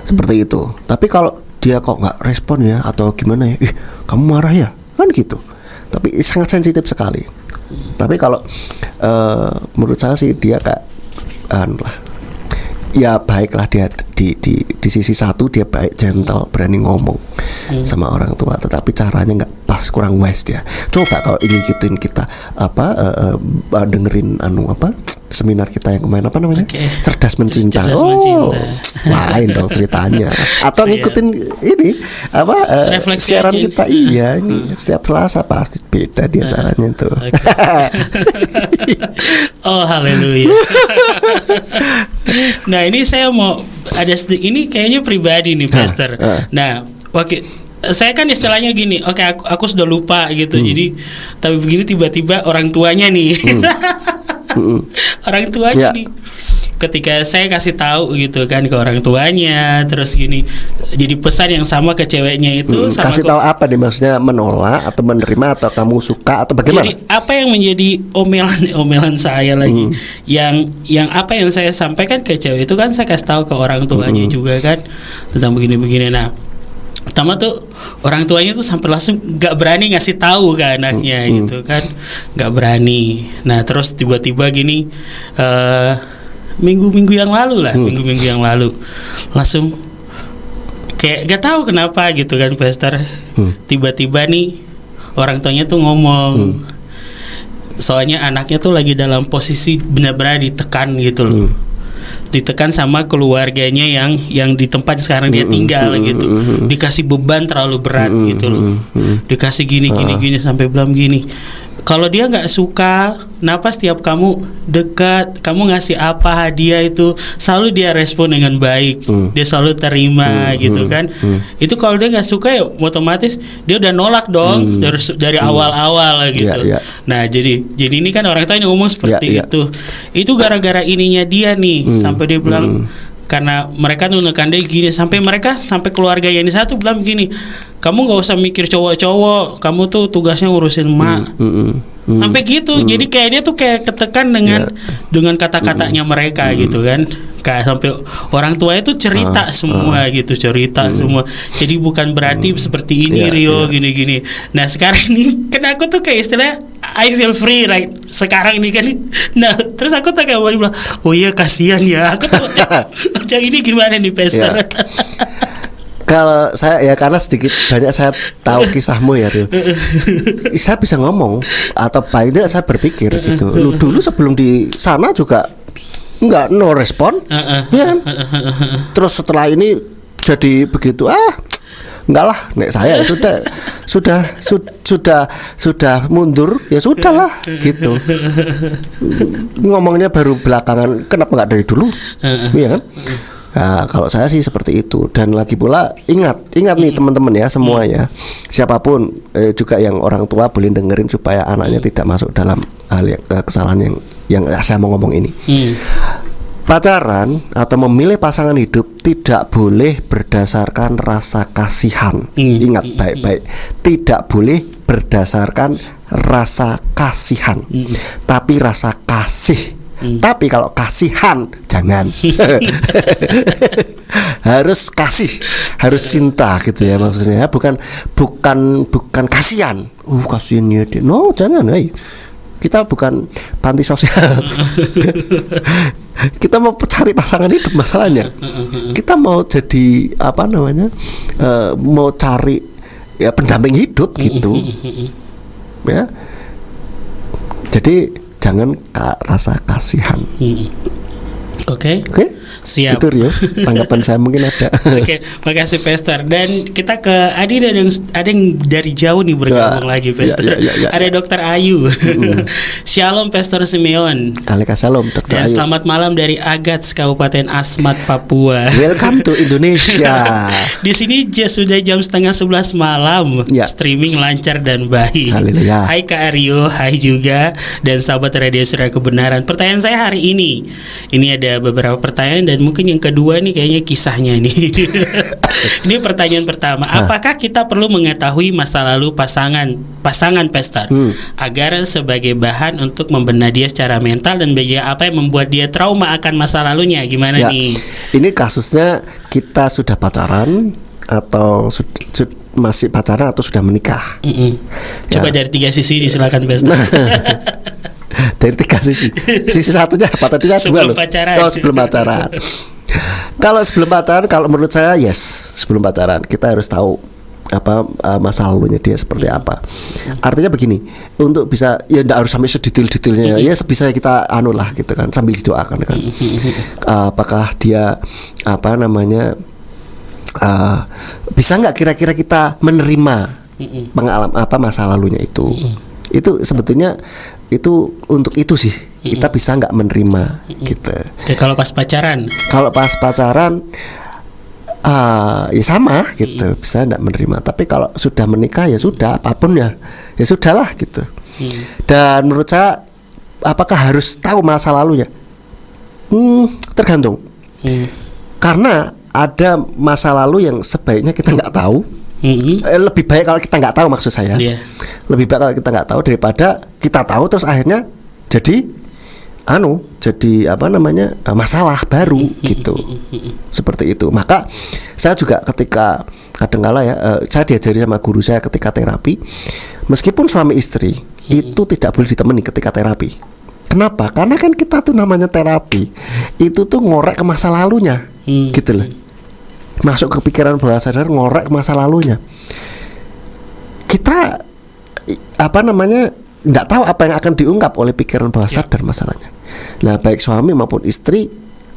Seperti itu. Tapi kalau dia kok nggak respon ya atau gimana ya, kamu marah ya kan gitu. Tapi sangat sensitif sekali. Tapi kalau menurut saya sih dia kayak ya baiklah dia di sisi satu dia baik, gentle, berani ngomong sama orang tua, tetapi caranya nggak pas, kurang wise dia. Coba kalau ini gituin kita dengerin seminar kita yang kemarin apa namanya? Cerdas mencinta. Lain dong ceritanya. Atau ngikutin ini siaran kita. Iya, ini setiap Selasa pasti beda dia caranya tuh. Oh, haleluya. Nah, ini saya mau ada ini kayaknya pribadi nih, Pastor. Nah, saya kan istilahnya gini, aku sudah lupa gitu. Jadi tapi begini tiba-tiba orang tuanya nih. Orang tuanya nih. Ketika saya kasih tahu gitu kan ke orang tuanya, terus gini, jadi pesan yang sama ke ceweknya itu sama kasih tahu apa nih, maksudnya menolak atau menerima atau kamu suka atau bagaimana? Jadi apa yang menjadi omelan saya lagi, yang apa yang saya sampaikan ke cewek itu kan saya kasih tahu ke orang tuanya juga kan tentang begini-begini. Nah, pertama tuh orang tuanya tuh sampai langsung gak berani ngasih tahu ke anaknya gitu kan, gak berani. Nah terus tiba-tiba gini minggu-minggu yang lalu langsung kayak gak tahu kenapa gitu kan, Pastor. Tiba-tiba nih orang tuanya tuh ngomong, soalnya anaknya tuh lagi dalam posisi benar-benar ditekan gitu loh. Ditekan sama keluarganya yang di tempat sekarang dia tinggal gitu. Dikasih beban terlalu berat gitu loh. Dikasih gini sampai bilang gini, kalau dia nggak suka, kenapa setiap kamu dekat, kamu ngasih apa hadiah itu selalu dia respon dengan baik, dia selalu terima gitu kan. Itu kalau dia nggak suka ya otomatis dia udah nolak dong dari awal-awal gitu. Nah jadi ini kan orang tuanya ngomong seperti itu. Itu gara-gara ininya dia nih, sampai dia bilang karena mereka tuh nekan dia gini, sampai keluarga yang di satu bilang gini, kamu nggak usah mikir cowok-cowok, kamu tuh tugasnya ngurusin emak. Sampai gitu. Jadi kayak dia tuh kayak ketekan dengan kata-katanya mereka gitu kan. Kayak sampai orang tua itu cerita semua gitu, semua. Jadi bukan berarti seperti ini Rio gini-gini. Nah sekarang ini kan aku tuh kayak istilah I feel free right sekarang ini kan. Nah terus aku tuh kayak bilang, oh iya kasihan ya. Aku tuh macam ini gimana nih, Pastor? Kalau saya ya karena sedikit banyak saya tahu kisahmu ya Rio. Saya bisa ngomong atau paling tidak saya berpikir gitu. Dulu sebelum di sana juga enggak, no respon, ya kan? Terus setelah ini jadi begitu, enggak lah, nek saya sudah mundur, ya sudahlah gitu. Ngomongnya baru belakangan, kenapa enggak dari dulu, ya kan? Nah, kalau saya sih seperti itu. Dan lagi pula ingat nih teman-teman ya semuanya, siapapun juga yang orang tua boleh dengerin supaya anaknya tidak masuk dalam hal kesalahan yang saya mau ngomong ini. Pacaran atau memilih pasangan hidup tidak boleh berdasarkan rasa kasihan. Ingat baik-baik, tidak boleh berdasarkan rasa kasihan, tapi rasa kasih. Tapi kalau kasihan jangan. Harus kasih, harus cinta gitu ya maksudnya. Bukan kasihan. Kasihannya dia. No, jangan. Kita bukan panti sosial. Kita mau cari pasangan hidup masalahnya. Kita mau jadi mau cari ya pendamping hidup gitu. Ya. Jadi jangan rasa kasihan. Oke. Siap. Itu Rio, tanggapan saya mungkin ada. Oke, makasih Pastor. Dan kita ke Adi, ada yang dari jauh nih bergabung lagi, Pastor. Ada Dr. Ayu. Shalom Pastor Simeon. Shalom Dr. Dan Ayu. selamat malam dari Agats, Kabupaten Asmat, Papua. Welcome to Indonesia. Di sini sudah jam 10:30 malam. Streaming lancar dan baik. Haleluya. Hai Kak Aryo, hai juga dan sahabat Radio Surya Kebenaran. Pertanyaan saya hari ini ada beberapa pertanyaan dan mungkin yang kedua nih kayaknya kisahnya nih. Ini pertanyaan pertama, apakah kita perlu mengetahui masa lalu pasangan Pastor agar sebagai bahan untuk membenahi dia secara mental, dan apa yang membuat dia trauma akan masa lalunya? Gimana nih? Ini kasusnya kita sudah pacaran atau masih pacaran atau sudah menikah? Coba dari 3 sisi silakan Pastor. Dari 3 sisi. Sisi satunya apa tadi? Sebelum pacaran. Sebelum pacaran. Kalau sebelum pacaran, kalau menurut saya yes, sebelum pacaran kita harus tahu apa masa lalunya dia seperti apa. Artinya begini, untuk bisa ya enggak harus sampai sedetail-detailnya ya, sebisa kita anu lah gitu kan, sambil didoakan kan. Apakah dia apa namanya bisa nggak kira-kira kita menerima pengalaman apa masa lalunya itu. Itu sebetulnya itu untuk itu sih kita bisa nggak menerima gitu. Oke, kalau pas pacaran ya sama gitu, bisa nggak menerima. Tapi kalau sudah menikah ya sudah, apapun ya sudahlah gitu. Dan menurut saya apakah harus tahu masa lalunya? Tergantung. Karena ada masa lalu yang sebaiknya kita nggak tahu. Lebih baik kalau kita nggak tahu, maksud saya. Lebih baik kalau kita nggak tahu daripada kita tahu terus akhirnya jadi apa namanya masalah baru gitu. Seperti itu. Maka saya juga ketika kadang-kala ya saya diajari sama guru saya ketika terapi, meskipun suami istri itu tidak boleh ditemani ketika terapi. Kenapa? Karena kan kita tuh namanya terapi itu tuh ngorek ke masa lalunya, gitu loh. Masuk ke pikiran bawah sadar, ngorek masa lalunya. Kita apa namanya nggak tahu apa yang akan diungkap oleh pikiran bawah sadar masalahnya. Nah, baik suami maupun istri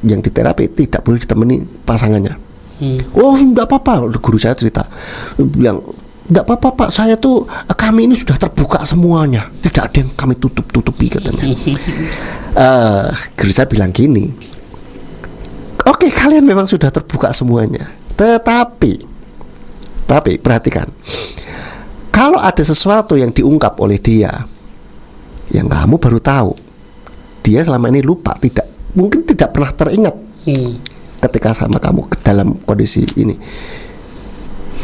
yang diterapi tidak boleh ditemani pasangannya. Oh, nggak apa-apa. Guru saya cerita, bilang nggak apa-apa Pak, kami ini sudah terbuka semuanya, tidak ada yang kami tutupi katanya. Guru saya bilang gini, oke, kalian memang sudah terbuka semuanya, tetapi perhatikan, kalau ada sesuatu yang diungkap oleh dia yang kamu baru tahu, dia selama ini lupa, mungkin tidak pernah teringat ketika sama kamu dalam kondisi ini.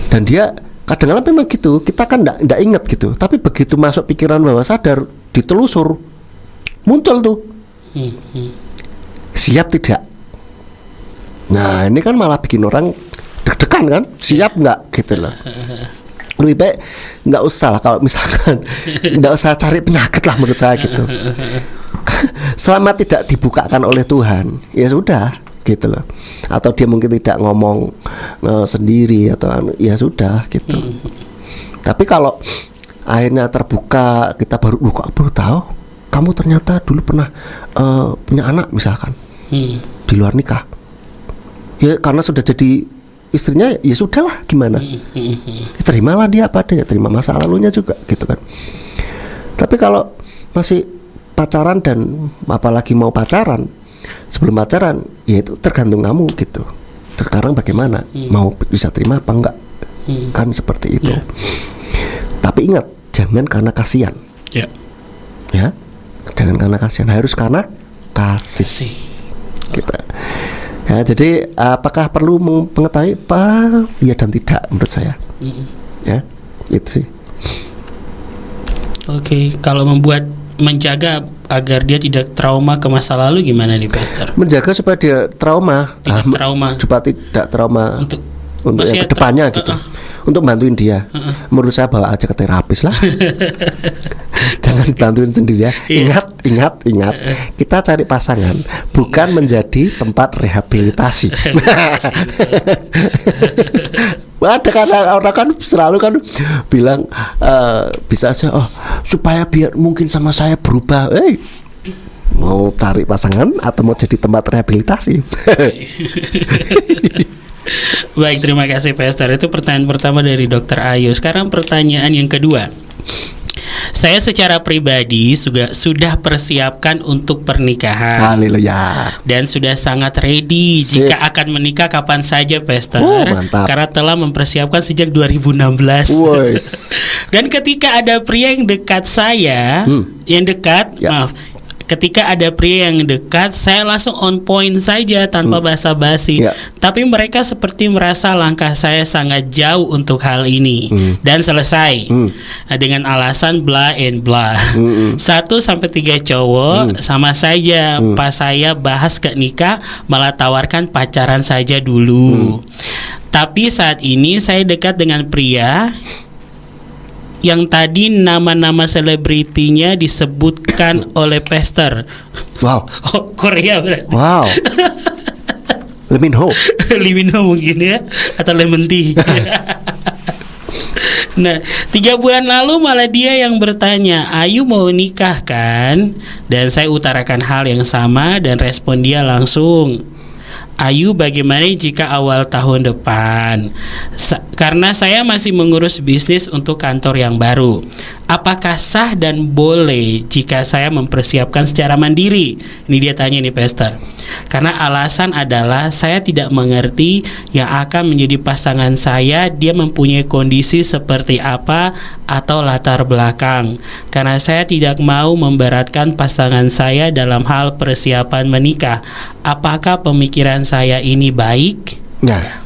Dan dia kadang-kadang memang gitu, kita kan enggak ingat gitu, tapi begitu masuk pikiran bawah sadar, ditelusur, muncul tuh. Siap tidak? Nah, ini kan malah bikin orang deg-degan kan, siap nggak gitu loh. Lebih baik nggak usah lah, kalau misalkan nggak usah cari penyakit lah menurut saya gitu. Selama tidak dibukakan oleh Tuhan, ya sudah gitu loh. Atau dia mungkin tidak ngomong sendiri atau ya sudah gitu. Tapi kalau akhirnya terbuka, kita baru tahu kamu ternyata dulu pernah punya anak misalkan di luar nikah. Ya karena sudah jadi istrinya, ya sudahlah, gimana? Terimalah dia apa adanya, terima masa lalunya juga gitu kan. Tapi kalau masih pacaran dan apalagi mau pacaran, sebelum pacaran, ya itu tergantung kamu gitu. Sekarang bagaimana? Mau bisa terima apa enggak? Kan seperti itu. Tapi ingat, jangan karena kasihan. Ya, jangan karena kasihan, harus karena kasih. Gitu. Ya, jadi apakah perlu mengetahui apa? Ya dan tidak menurut saya. Ya, itu sih. Oke, kalau menjaga agar dia tidak trauma ke masa lalu gimana nih, Pastor? Menjaga supaya dia trauma, supaya tidak trauma untuk yang kedepannya gitu. Untuk bantuin dia, menurut saya bawa aja ke terapis lah. Jangan bantuin sendiri ya. Ingat, kita cari pasangan bukan menjadi tempat rehabilitasi. Ada kan orang kan selalu kan bilang bisa aja supaya biar mungkin sama saya berubah. Mau cari pasangan atau mau jadi tempat rehabilitasi? Baik, terima kasih Pastor. Itu pertanyaan pertama dari Dr. Ayu. Sekarang pertanyaan yang kedua. Saya secara pribadi sudah persiapkan untuk pernikahan. Haleluya. Dan sudah sangat ready jika akan menikah kapan saja, Pastor. Mantap. Karena telah mempersiapkan sejak 2016. Dan ketika ada pria yang dekat saya, ketika ada pria yang dekat, saya langsung on point saja tanpa basa-basi. Tapi mereka seperti merasa langkah saya sangat jauh untuk hal ini dan selesai dengan alasan bla and bla. 1-3 cowok sama saja. Pas saya bahas ke nikah malah tawarkan pacaran saja dulu. Tapi saat ini saya dekat dengan pria yang tadi nama-nama selebritinya disebutkan oleh Pastor. Wow. Korea berarti. Wow. Lee Min Ho. Lee Min Ho mungkin ya, atau lemon tea. Nah, 3 bulan lalu malah dia yang bertanya, Ayu mau nikah kan? Dan saya utarakan hal yang sama dan respon dia langsung, Ayu bagaimana jika awal tahun depan? Karena saya masih mengurus bisnis untuk kantor yang baru. Apakah sah dan boleh jika saya mempersiapkan secara mandiri? Ini dia tanya nih Pastor. Karena alasan adalah saya tidak mengerti yang akan menjadi pasangan saya, dia mempunyai kondisi seperti apa atau latar belakang. Karena saya tidak mau memberatkan pasangan saya dalam hal persiapan menikah. Apakah pemikiran saya ini baik? Nah,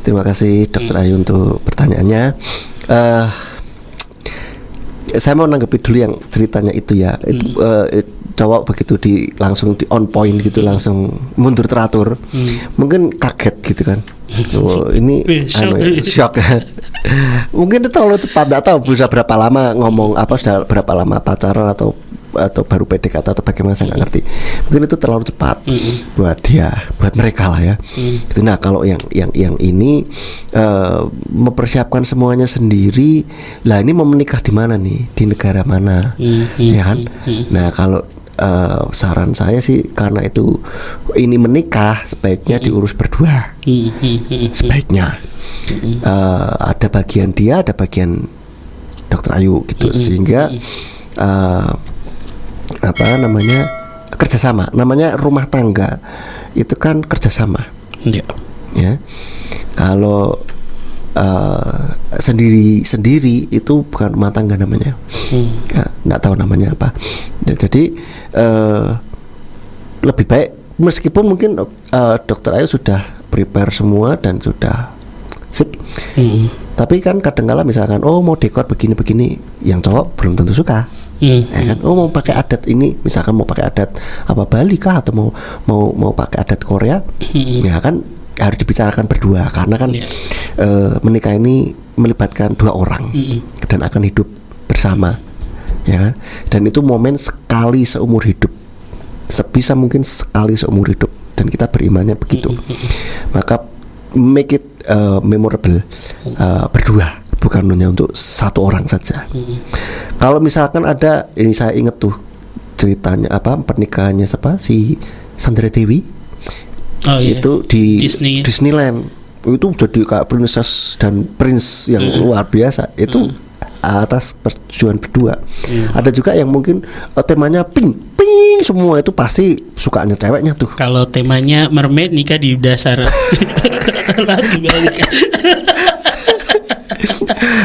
terima kasih Dr. Ayu untuk pertanyaannya. Saya mau nanggepi dulu yang ceritanya itu ya. Cowok begitu langsung di on point gitu, langsung mundur teratur. Mungkin kaget gitu kan. Oh, ini shock. Mungkin itu terlalu cepat, enggak tahu bisa berapa lama ngomong apa, sudah berapa lama pacaran atau baru PDKT atau bagaimana, saya nggak ngerti. Mungkin itu terlalu cepat buat dia, buat mereka lah ya. Nah, kalau yang ini mempersiapkan semuanya sendiri, lah ini mau menikah di mana nih, di negara mana, ya kan? Nah, kalau saran saya sih, karena itu ini menikah sebaiknya diurus berdua, sebaiknya ada bagian dia, ada bagian Dr. Ayu gitu, sehingga kerjasama. Namanya rumah tangga itu kan kerjasama. Ya, kalau sendiri itu bukan rumah tangga namanya. Ya, nggak tahu namanya apa. Ya, jadi lebih baik, meskipun mungkin Dr. Ayu sudah prepare semua dan sudah sip. Tapi kan kadang-kala misalkan mau dekor begini-begini, yang cowok belum tentu suka. Ya kan? Mau pakai adat ini, misalkan mau pakai adat apa Bali kah, atau mau pakai adat Korea, ya kan harus dibicarakan berdua, karena kan menikah ini melibatkan 2 orang dan akan hidup bersama, ya kan? Dan itu momen sekali seumur hidup, sebisa mungkin sekali seumur hidup, dan kita berimannya begitu. Maka make it memorable, berdua, bukan hanya untuk 1 orang saja. Kalau misalkan ada, ini saya ingat tuh ceritanya pernikahannya si Sandra Dewi, itu di Disneyland, itu jadi kayak princess dan prince yang luar biasa. Itu atas persetujuan berdua. Ada juga yang mungkin temanya pink semua, itu pasti sukanya ceweknya tuh. Kalau temanya mermaid, nikah di dasar laut dibalik.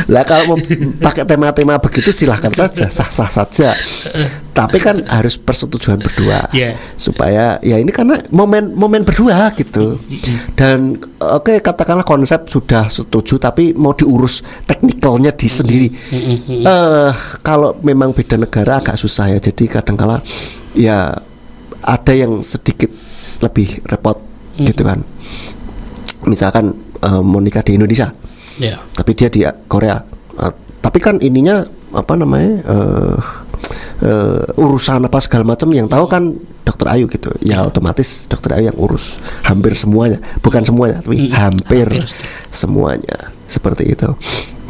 Lah kalau mau pakai tema-tema begitu silahkan saja, sah-sah saja. Tapi kan harus persetujuan berdua, supaya ya ini karena momen berdua gitu. Dan katakanlah konsep sudah setuju, tapi mau diurus teknikalnya di sendiri. Kalau memang beda negara agak susah ya. Jadi kadang-kala ya ada yang sedikit lebih repot gitu kan. Misalkan mau nikah di Indonesia, tapi dia di Korea, tapi kan ininya urusan apa segala macam yang tahu kan Dr. Ayu gitu, ya otomatis Dr. Ayu yang urus hampir semuanya, bukan semuanya tapi hampir semuanya, seperti itu.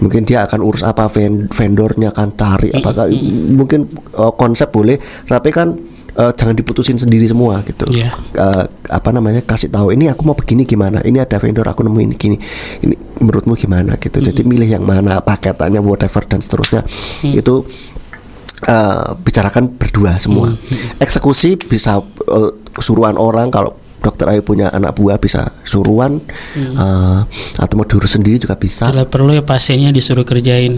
Mungkin dia akan urus apa, vendornya akan cari apakah mungkin konsep boleh, tapi kan jangan diputusin sendiri semua gitu. Kasih tahu, ini aku mau begini gimana, ini ada vendor aku nemu ini gini, ini menurutmu gimana gitu. Jadi milih yang mana, paketannya whatever dan seterusnya, itu bicarakan berdua semua. Eksekusi bisa suruhan orang, kalau Dr. Ayu punya anak buah bisa suruhan, atau mau diurus sendiri juga bisa. Kalau perlu ya pasiennya disuruh kerjain.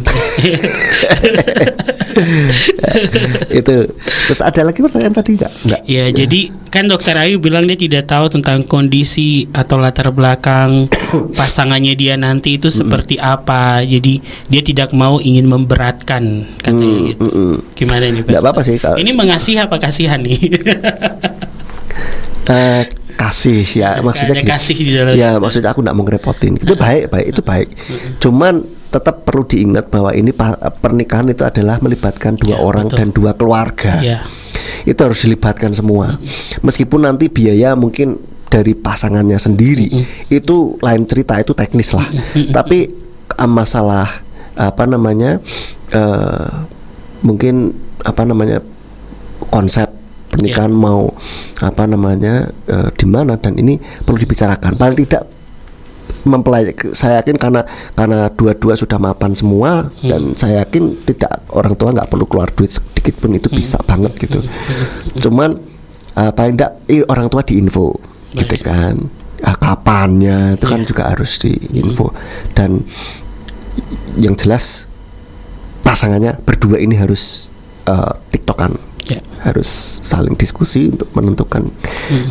Itu. Terus ada lagi pertanyaan tadi enggak? Ya, jadi kan Dr. Ayu bilang dia tidak tahu tentang kondisi atau latar belakang pasangannya dia nanti itu seperti apa. Jadi dia tidak mau ingin memberatkan, katanya gitu. Gimana nih, Pak? Enggak apa-apa sih. Ini mengasihi apa kasihan nih? Kasih ya, maksudnya gitu. Kasih di dalam. Ya, maksudnya aku enggak mau ngerepotin. Itu baik, itu baik. Cuman tetap perlu diingat bahwa ini pernikahan itu adalah melibatkan 2 orang dan 2 keluarga. Itu harus dilibatkan semua. Meskipun nanti biaya mungkin dari pasangannya sendiri itu lain cerita, itu teknis lah. Tapi masalah apa namanya mungkin apa namanya konsep pernikahan mau apa namanya di mana, dan ini perlu dibicarakan. Paling tidak mempelai, saya yakin karena dua-dua sudah mapan semua, dan saya yakin tidak, orang tua nggak perlu keluar duit sedikit pun, itu bisa banget gitu. Cuman paling tidak orang tua diinfo gitu kan, kapannya itu kan juga harus diinfo, dan yang jelas pasangannya berdua ini harus tiktokan, harus saling diskusi untuk menentukan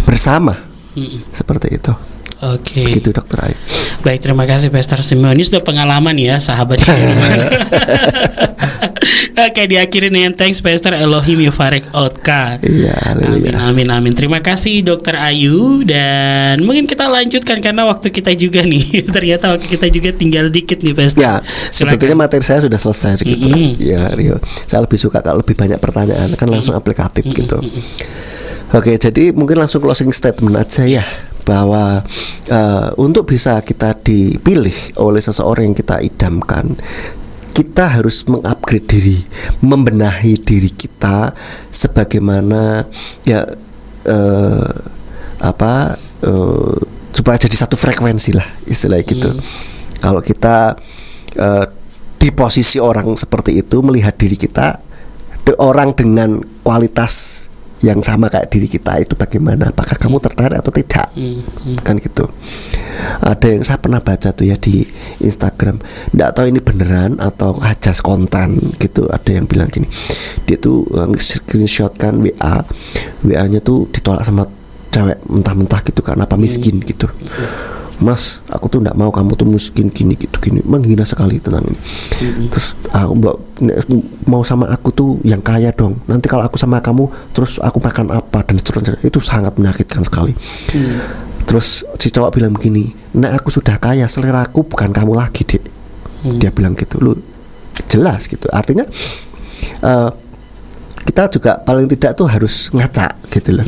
bersama seperti itu. Oke. Begitu Dokter Ayu. Baik, terima kasih Pastor Simeon. Ini sudah pengalaman ya, sahabat. Oke, diakhiri dengan thanks Pastor Elohim Yufarek Otka. Iya, amin. Terima kasih Dokter Ayu, dan mungkin kita lanjutkan karena waktu kita juga nih. Ternyata waktu kita juga tinggal dikit nih Pastor. Ya, sebetulnya materi saya sudah selesai segitu. Ya, Rio. Saya lebih suka kalau lebih banyak pertanyaan, kan langsung aplikatif gitu. Oke, jadi mungkin langsung closing statement aja ya, bahwa untuk bisa kita dipilih oleh seseorang yang kita idamkan, kita harus mengupgrade diri, membenahi diri kita sebagaimana ya supaya jadi satu frekuensi lah istilahnya gitu. Kalau kita di posisi orang seperti itu, melihat diri kita, orang dengan kualitas yang sama kayak diri kita itu bagaimana, apakah kamu tertarik atau tidak, kan gitu. Ada yang saya pernah baca tuh ya di Instagram, nggak tahu ini beneran atau aja konten gitu. Ada yang bilang gini, dia tuh screenshotkan WA-nya tuh ditolak sama cewek mentah-mentah gitu karena apa, miskin gitu. Mas, aku tuh nggak mau kamu tuh miskin gini, menghina sekali tentang ini. Terus aku mau sama aku tuh yang kaya dong. Nanti kalau aku sama kamu, terus aku makan apa dan seterusnya. Itu sangat menyakitkan sekali. Terus si cowok bilang begini, nah aku sudah kaya, selera aku bukan kamu lagi, Dek. Dia bilang gitu, lu jelas gitu. Artinya kita juga paling tidak tuh harus ngaca gitu loh.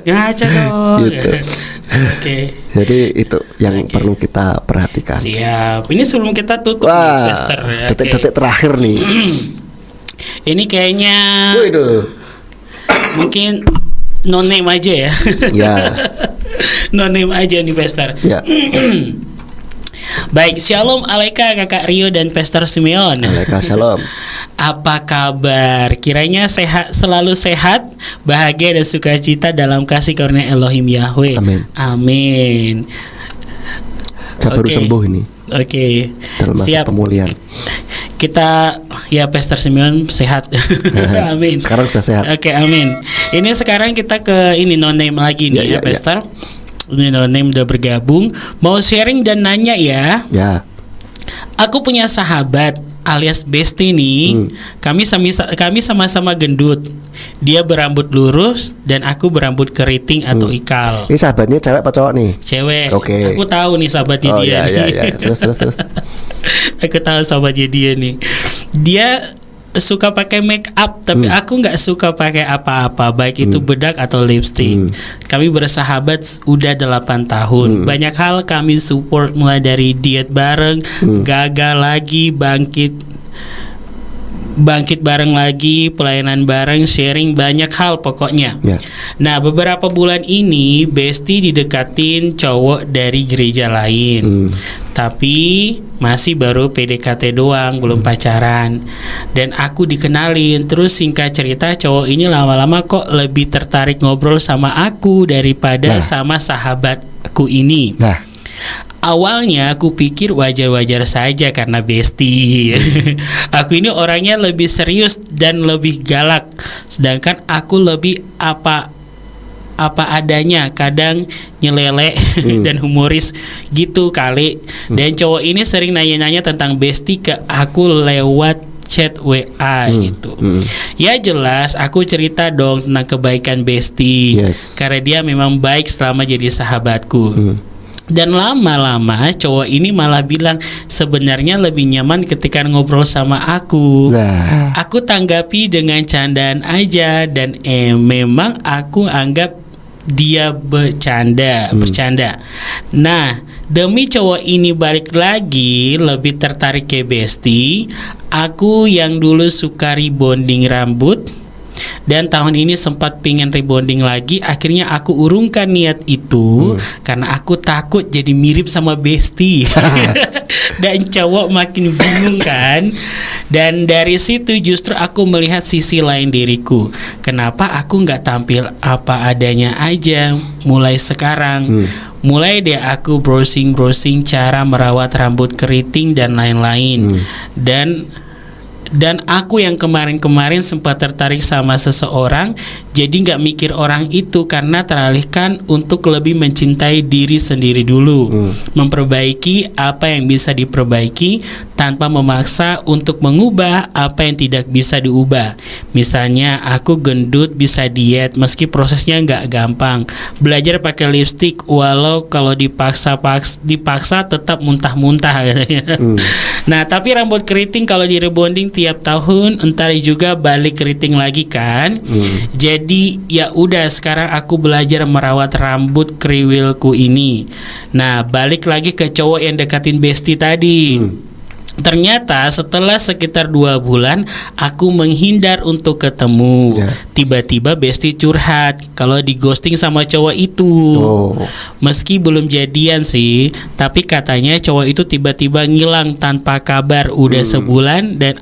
Ngaca dong gitu. Oke. Jadi itu yang perlu kita perhatikan. Siap. Ini sebelum kita tutup nih, Pastor, detik-detik terakhir nih. Ini kayaknya mungkin no name aja ya. Ya. No name aja nih Pastor. Ya. Baik, Shalom Aleika Kakak Rio dan Pastor Simeon. Aleika Shalom. Apa kabar? Kiranya selalu sehat, bahagia dan sukacita dalam kasih karunia Elohim Yahweh. Amin. Baru sembuh ini. Oke. Dalam masa pemulihan. Kita ya Pastor Simeon sehat. Amin. Sekarang sudah sehat. Oke, amin. Ini sekarang kita ke ini no name lagi nih ya Pastor. Ini no name udah bergabung, mau sharing dan nanya ya. Ya. Aku punya sahabat alias bestie nih. Kami sama-sama gendut. Dia berambut lurus dan aku berambut keriting atau ikal. Ini sahabatnya cewek apa cowok nih? Cewek. Oke. Aku tahu nih sahabatnya dia. Iya. Terus. Aku tahu sahabatnya dia nih. Dia suka pakai make up, tapi aku nggak suka pakai apa-apa, baik itu bedak atau lipstick. Kami bersahabat udah 8 tahun. Banyak hal kami support, mulai dari diet bareng, gagal lagi, bangkit bareng lagi, pelayanan bareng, sharing, banyak hal pokoknya. Nah, beberapa bulan ini Besti didekatin cowok dari gereja lain. Tapi masih baru PDKT doang, belum pacaran. Dan aku dikenalin. Terus singkat cerita, cowok ini lama-lama kok lebih tertarik ngobrol sama aku daripada sama sahabatku ini. Awalnya aku pikir wajar-wajar saja karena bestie. Aku ini orangnya lebih serius dan lebih galak, sedangkan aku lebih apa adanya, kadang nyelelek dan humoris gitu kali. Dan cowok ini sering nanya-nanya tentang bestie ke aku lewat chat WA gitu. Ya jelas aku cerita dong tentang kebaikan bestie, karena dia memang baik selama jadi sahabatku. Dan lama-lama cowok ini malah bilang sebenarnya lebih nyaman ketika ngobrol sama aku. Aku tanggapi dengan candaan aja, dan memang aku anggap dia bercanda. Nah, demi cowok ini balik lagi lebih tertarik ke Besti. Aku yang dulu suka rebonding rambut dan tahun ini sempat pingin rebonding lagi. Akhirnya aku urungkan niat itu karena aku takut jadi mirip sama Besti. Dan cowok makin bingung kan. Dan dari situ justru aku melihat sisi lain diriku. Kenapa aku gak tampil apa adanya aja mulai sekarang. Mulai deh aku browsing cara merawat rambut keriting dan lain-lain. Dan aku yang kemarin sempat tertarik sama seseorang, jadi gak mikir orang itu karena teralihkan untuk lebih mencintai diri sendiri dulu. Memperbaiki apa yang bisa diperbaiki tanpa memaksa untuk mengubah apa yang tidak bisa diubah. Misalnya aku gendut bisa diet meski prosesnya gak gampang. Belajar pakai lipstick walau kalau dipaksa tetap muntah-muntah katanya. Nah tapi rambut keriting kalau di rebonding tiap tahun entar juga balik keriting lagi kan. Jadi ya udah sekarang aku belajar merawat rambut kriwilku ini. Nah balik lagi ke cowok yang dekatin Besti tadi. Ternyata setelah sekitar 2 bulan aku menghindar untuk ketemu. Tiba-tiba Besti curhat kalau di ghosting sama cowok itu. Meski belum jadian sih, tapi katanya cowok itu tiba-tiba ngilang tanpa kabar udah sebulan dan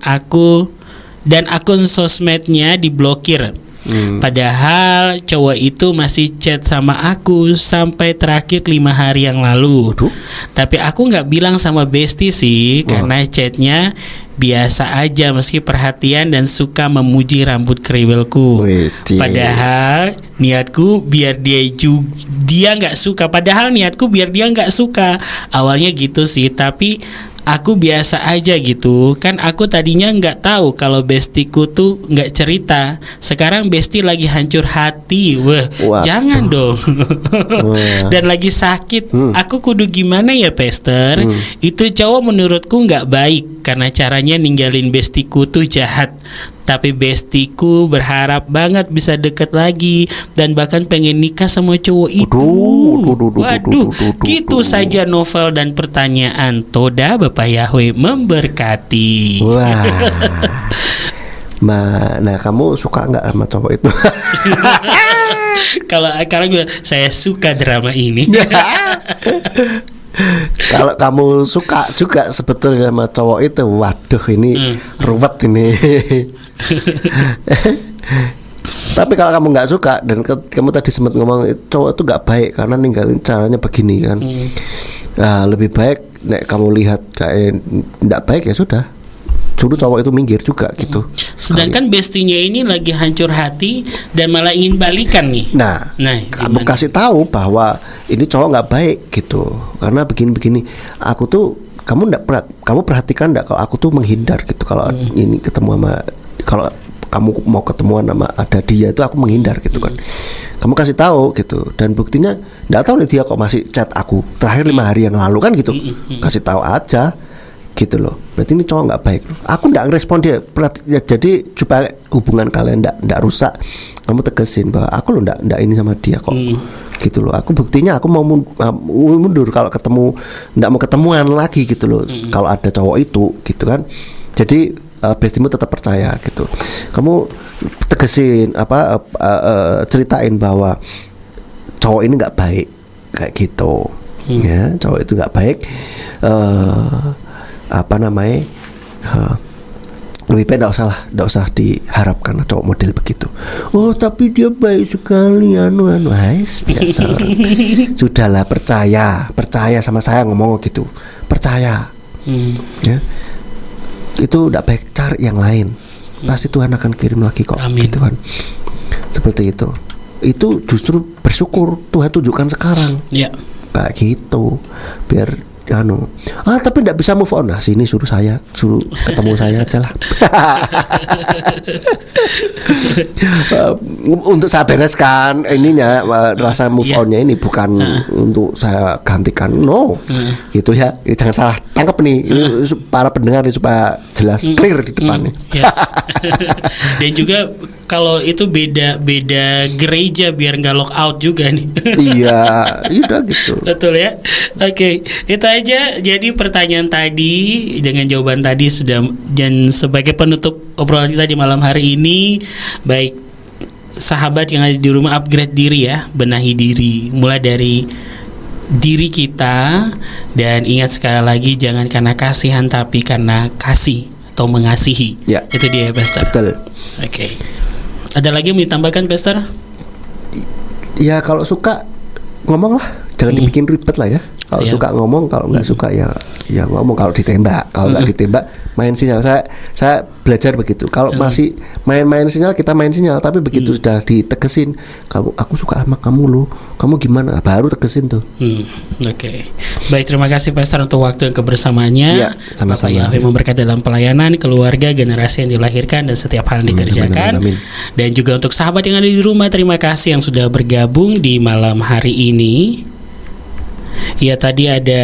akun sosmednya diblokir. Padahal cowok itu masih chat sama aku sampai terakhir 5 hari yang lalu. Tapi aku gak bilang sama Besti sih, karena chatnya biasa aja meski perhatian dan suka memuji rambut kriwilku. Padahal niatku biar dia gak suka. Awalnya gitu sih, tapi aku biasa aja gitu. Kan aku tadinya nggak tahu kalau Bestiku tuh nggak cerita. Sekarang Besti lagi hancur hati. Jangan dong. Dan lagi sakit. Aku kudu gimana ya Pester? Itu cowok menurutku nggak baik karena caranya ninggalin Bestiku tuh jahat. Tapi Bestiku berharap banget bisa deket lagi dan bahkan pengen nikah sama cowok itu. Waduh, gitu saja novel dan pertanyaan. Toda Bapak Yahweh memberkati. Wah. Nah kamu suka nggak sama cowok itu? Kalau saya suka drama ini. Kalau kamu suka juga sebetulnya sama cowok itu, waduh ini ruwet ini. Tapi kalau kamu nggak suka dan kamu tadi sempat ngomong cowok itu nggak baik karena ninggalin caranya begini kan, nah, lebih baik nek kamu lihat kayak nggak baik ya sudah, suruh cowok itu minggir juga gitu. Sedangkan Bestinya ini lagi hancur hati dan malah ingin balikan nih. Nah kamu kasih tahu bahwa ini cowok nggak baik gitu karena begini. Aku tuh kamu perhatikan nggak kalau aku tuh menghindar gitu kalau ini ketemu sama, kalau kamu mau ketemuan sama ada dia itu aku menghindar gitu kan. Kamu kasih tahu gitu dan buktinya nggak tahu nih dia kok masih chat aku terakhir 5 hari yang lalu kan gitu. Kasih tahu aja gitu loh. Berarti ini cowok nggak baik. Aku nggak ngerespon dia. Ya, jadi supaya hubungan kalian nggak rusak, kamu tegesin bahwa aku loh nggak ini sama dia kok. Gitu loh. Aku buktinya aku mau mundur kalau ketemu, nggak mau ketemuan lagi gitu loh. Kalau ada cowok itu gitu kan. Jadi Bestimu tetap percaya gitu. Kamu tegesin ceritain bahwa cowok ini nggak baik kayak gitu. Ya, cowok itu nggak baik. Lebih baik nggak usah diharapkan cowok model begitu. Oh tapi dia baik sekali biasa. Sudahlah, percaya sama saya ngomong gitu, percaya. Ya, itu nggak baik, cari yang lain. Pasti Tuhan akan kirim lagi kok. Amin. Gitu kan, seperti itu justru bersyukur Tuhan tunjukkan sekarang. Ya. Kayak gitu, biar tapi tidak bisa move on. Nah sini suruh ketemu saya aja lah. Untuk saya bereskan ininya, rasa move onnya ini bukan untuk saya gantikan, gitu ya. Jangan salah tangkap nih, para pendengar supaya jelas clear di depan nih. Yes. Dan juga kalau itu beda gereja biar nggak lock out juga nih. Iya, udah gitu. Betul ya. Oke, itu aja. Jadi pertanyaan tadi dengan jawaban tadi sudah, dan sebagai penutup obrolan kita di malam hari ini, baik sahabat yang ada di rumah, upgrade diri ya, benahi diri, mulai dari diri kita, dan ingat sekali lagi jangan karena kasihan tapi karena kasih atau mengasihi. Ya. Itu dia ya, Pastor. Betul. Oke. Ada lagi yang mau ditambahkan, Pastor? Ya kalau suka ngomong lah, jangan dibikin ribet lah ya. Kalau Siap. suka ngomong, kalau nggak suka ya ngomong. Kalau ditembak, kalau nggak ditembak main sinyal. Saya belajar begitu. Kalau masih main sinyal, kita main sinyal. Tapi begitu sudah ditegesin, aku suka sama kamu loh, kamu gimana? Baru tegesin tuh. Oke. Baik, terima kasih Pastor untuk waktu dan kebersamaannya. Ya, sama-sama. Bapak Yahweh memberkati dalam pelayanan, keluarga, generasi yang dilahirkan, dan setiap hal yang dikerjakan. Amin. Dan juga untuk sahabat yang ada di rumah, terima kasih yang sudah bergabung di malam hari ini. Ya, tadi ada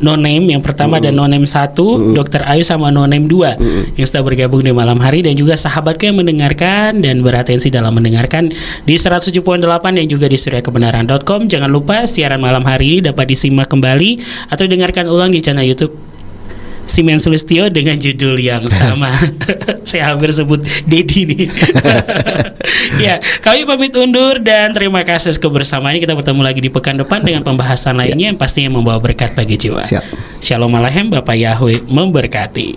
No Name yang pertama, dan No Name 1, Dr. Ayu sama No Name 2 yang sudah bergabung di malam hari, dan juga sahabatku yang mendengarkan dan beratensi dalam mendengarkan di 107.8 dan juga di suryakebenaran.com. Jangan lupa siaran malam hari ini dapat disimak kembali atau dengarkan ulang di channel YouTube Simeon Sulistyo dengan judul yang sama. Saya hampir sebut Dedi nih. Ya, kami pamit undur dan terima kasih atas kebersamaannya. Kita bertemu lagi di pekan depan dengan pembahasan lainnya yang pastinya membawa berkat bagi jiwa. Siap. Shalom Aleichem, Bapak Yahweh memberkati.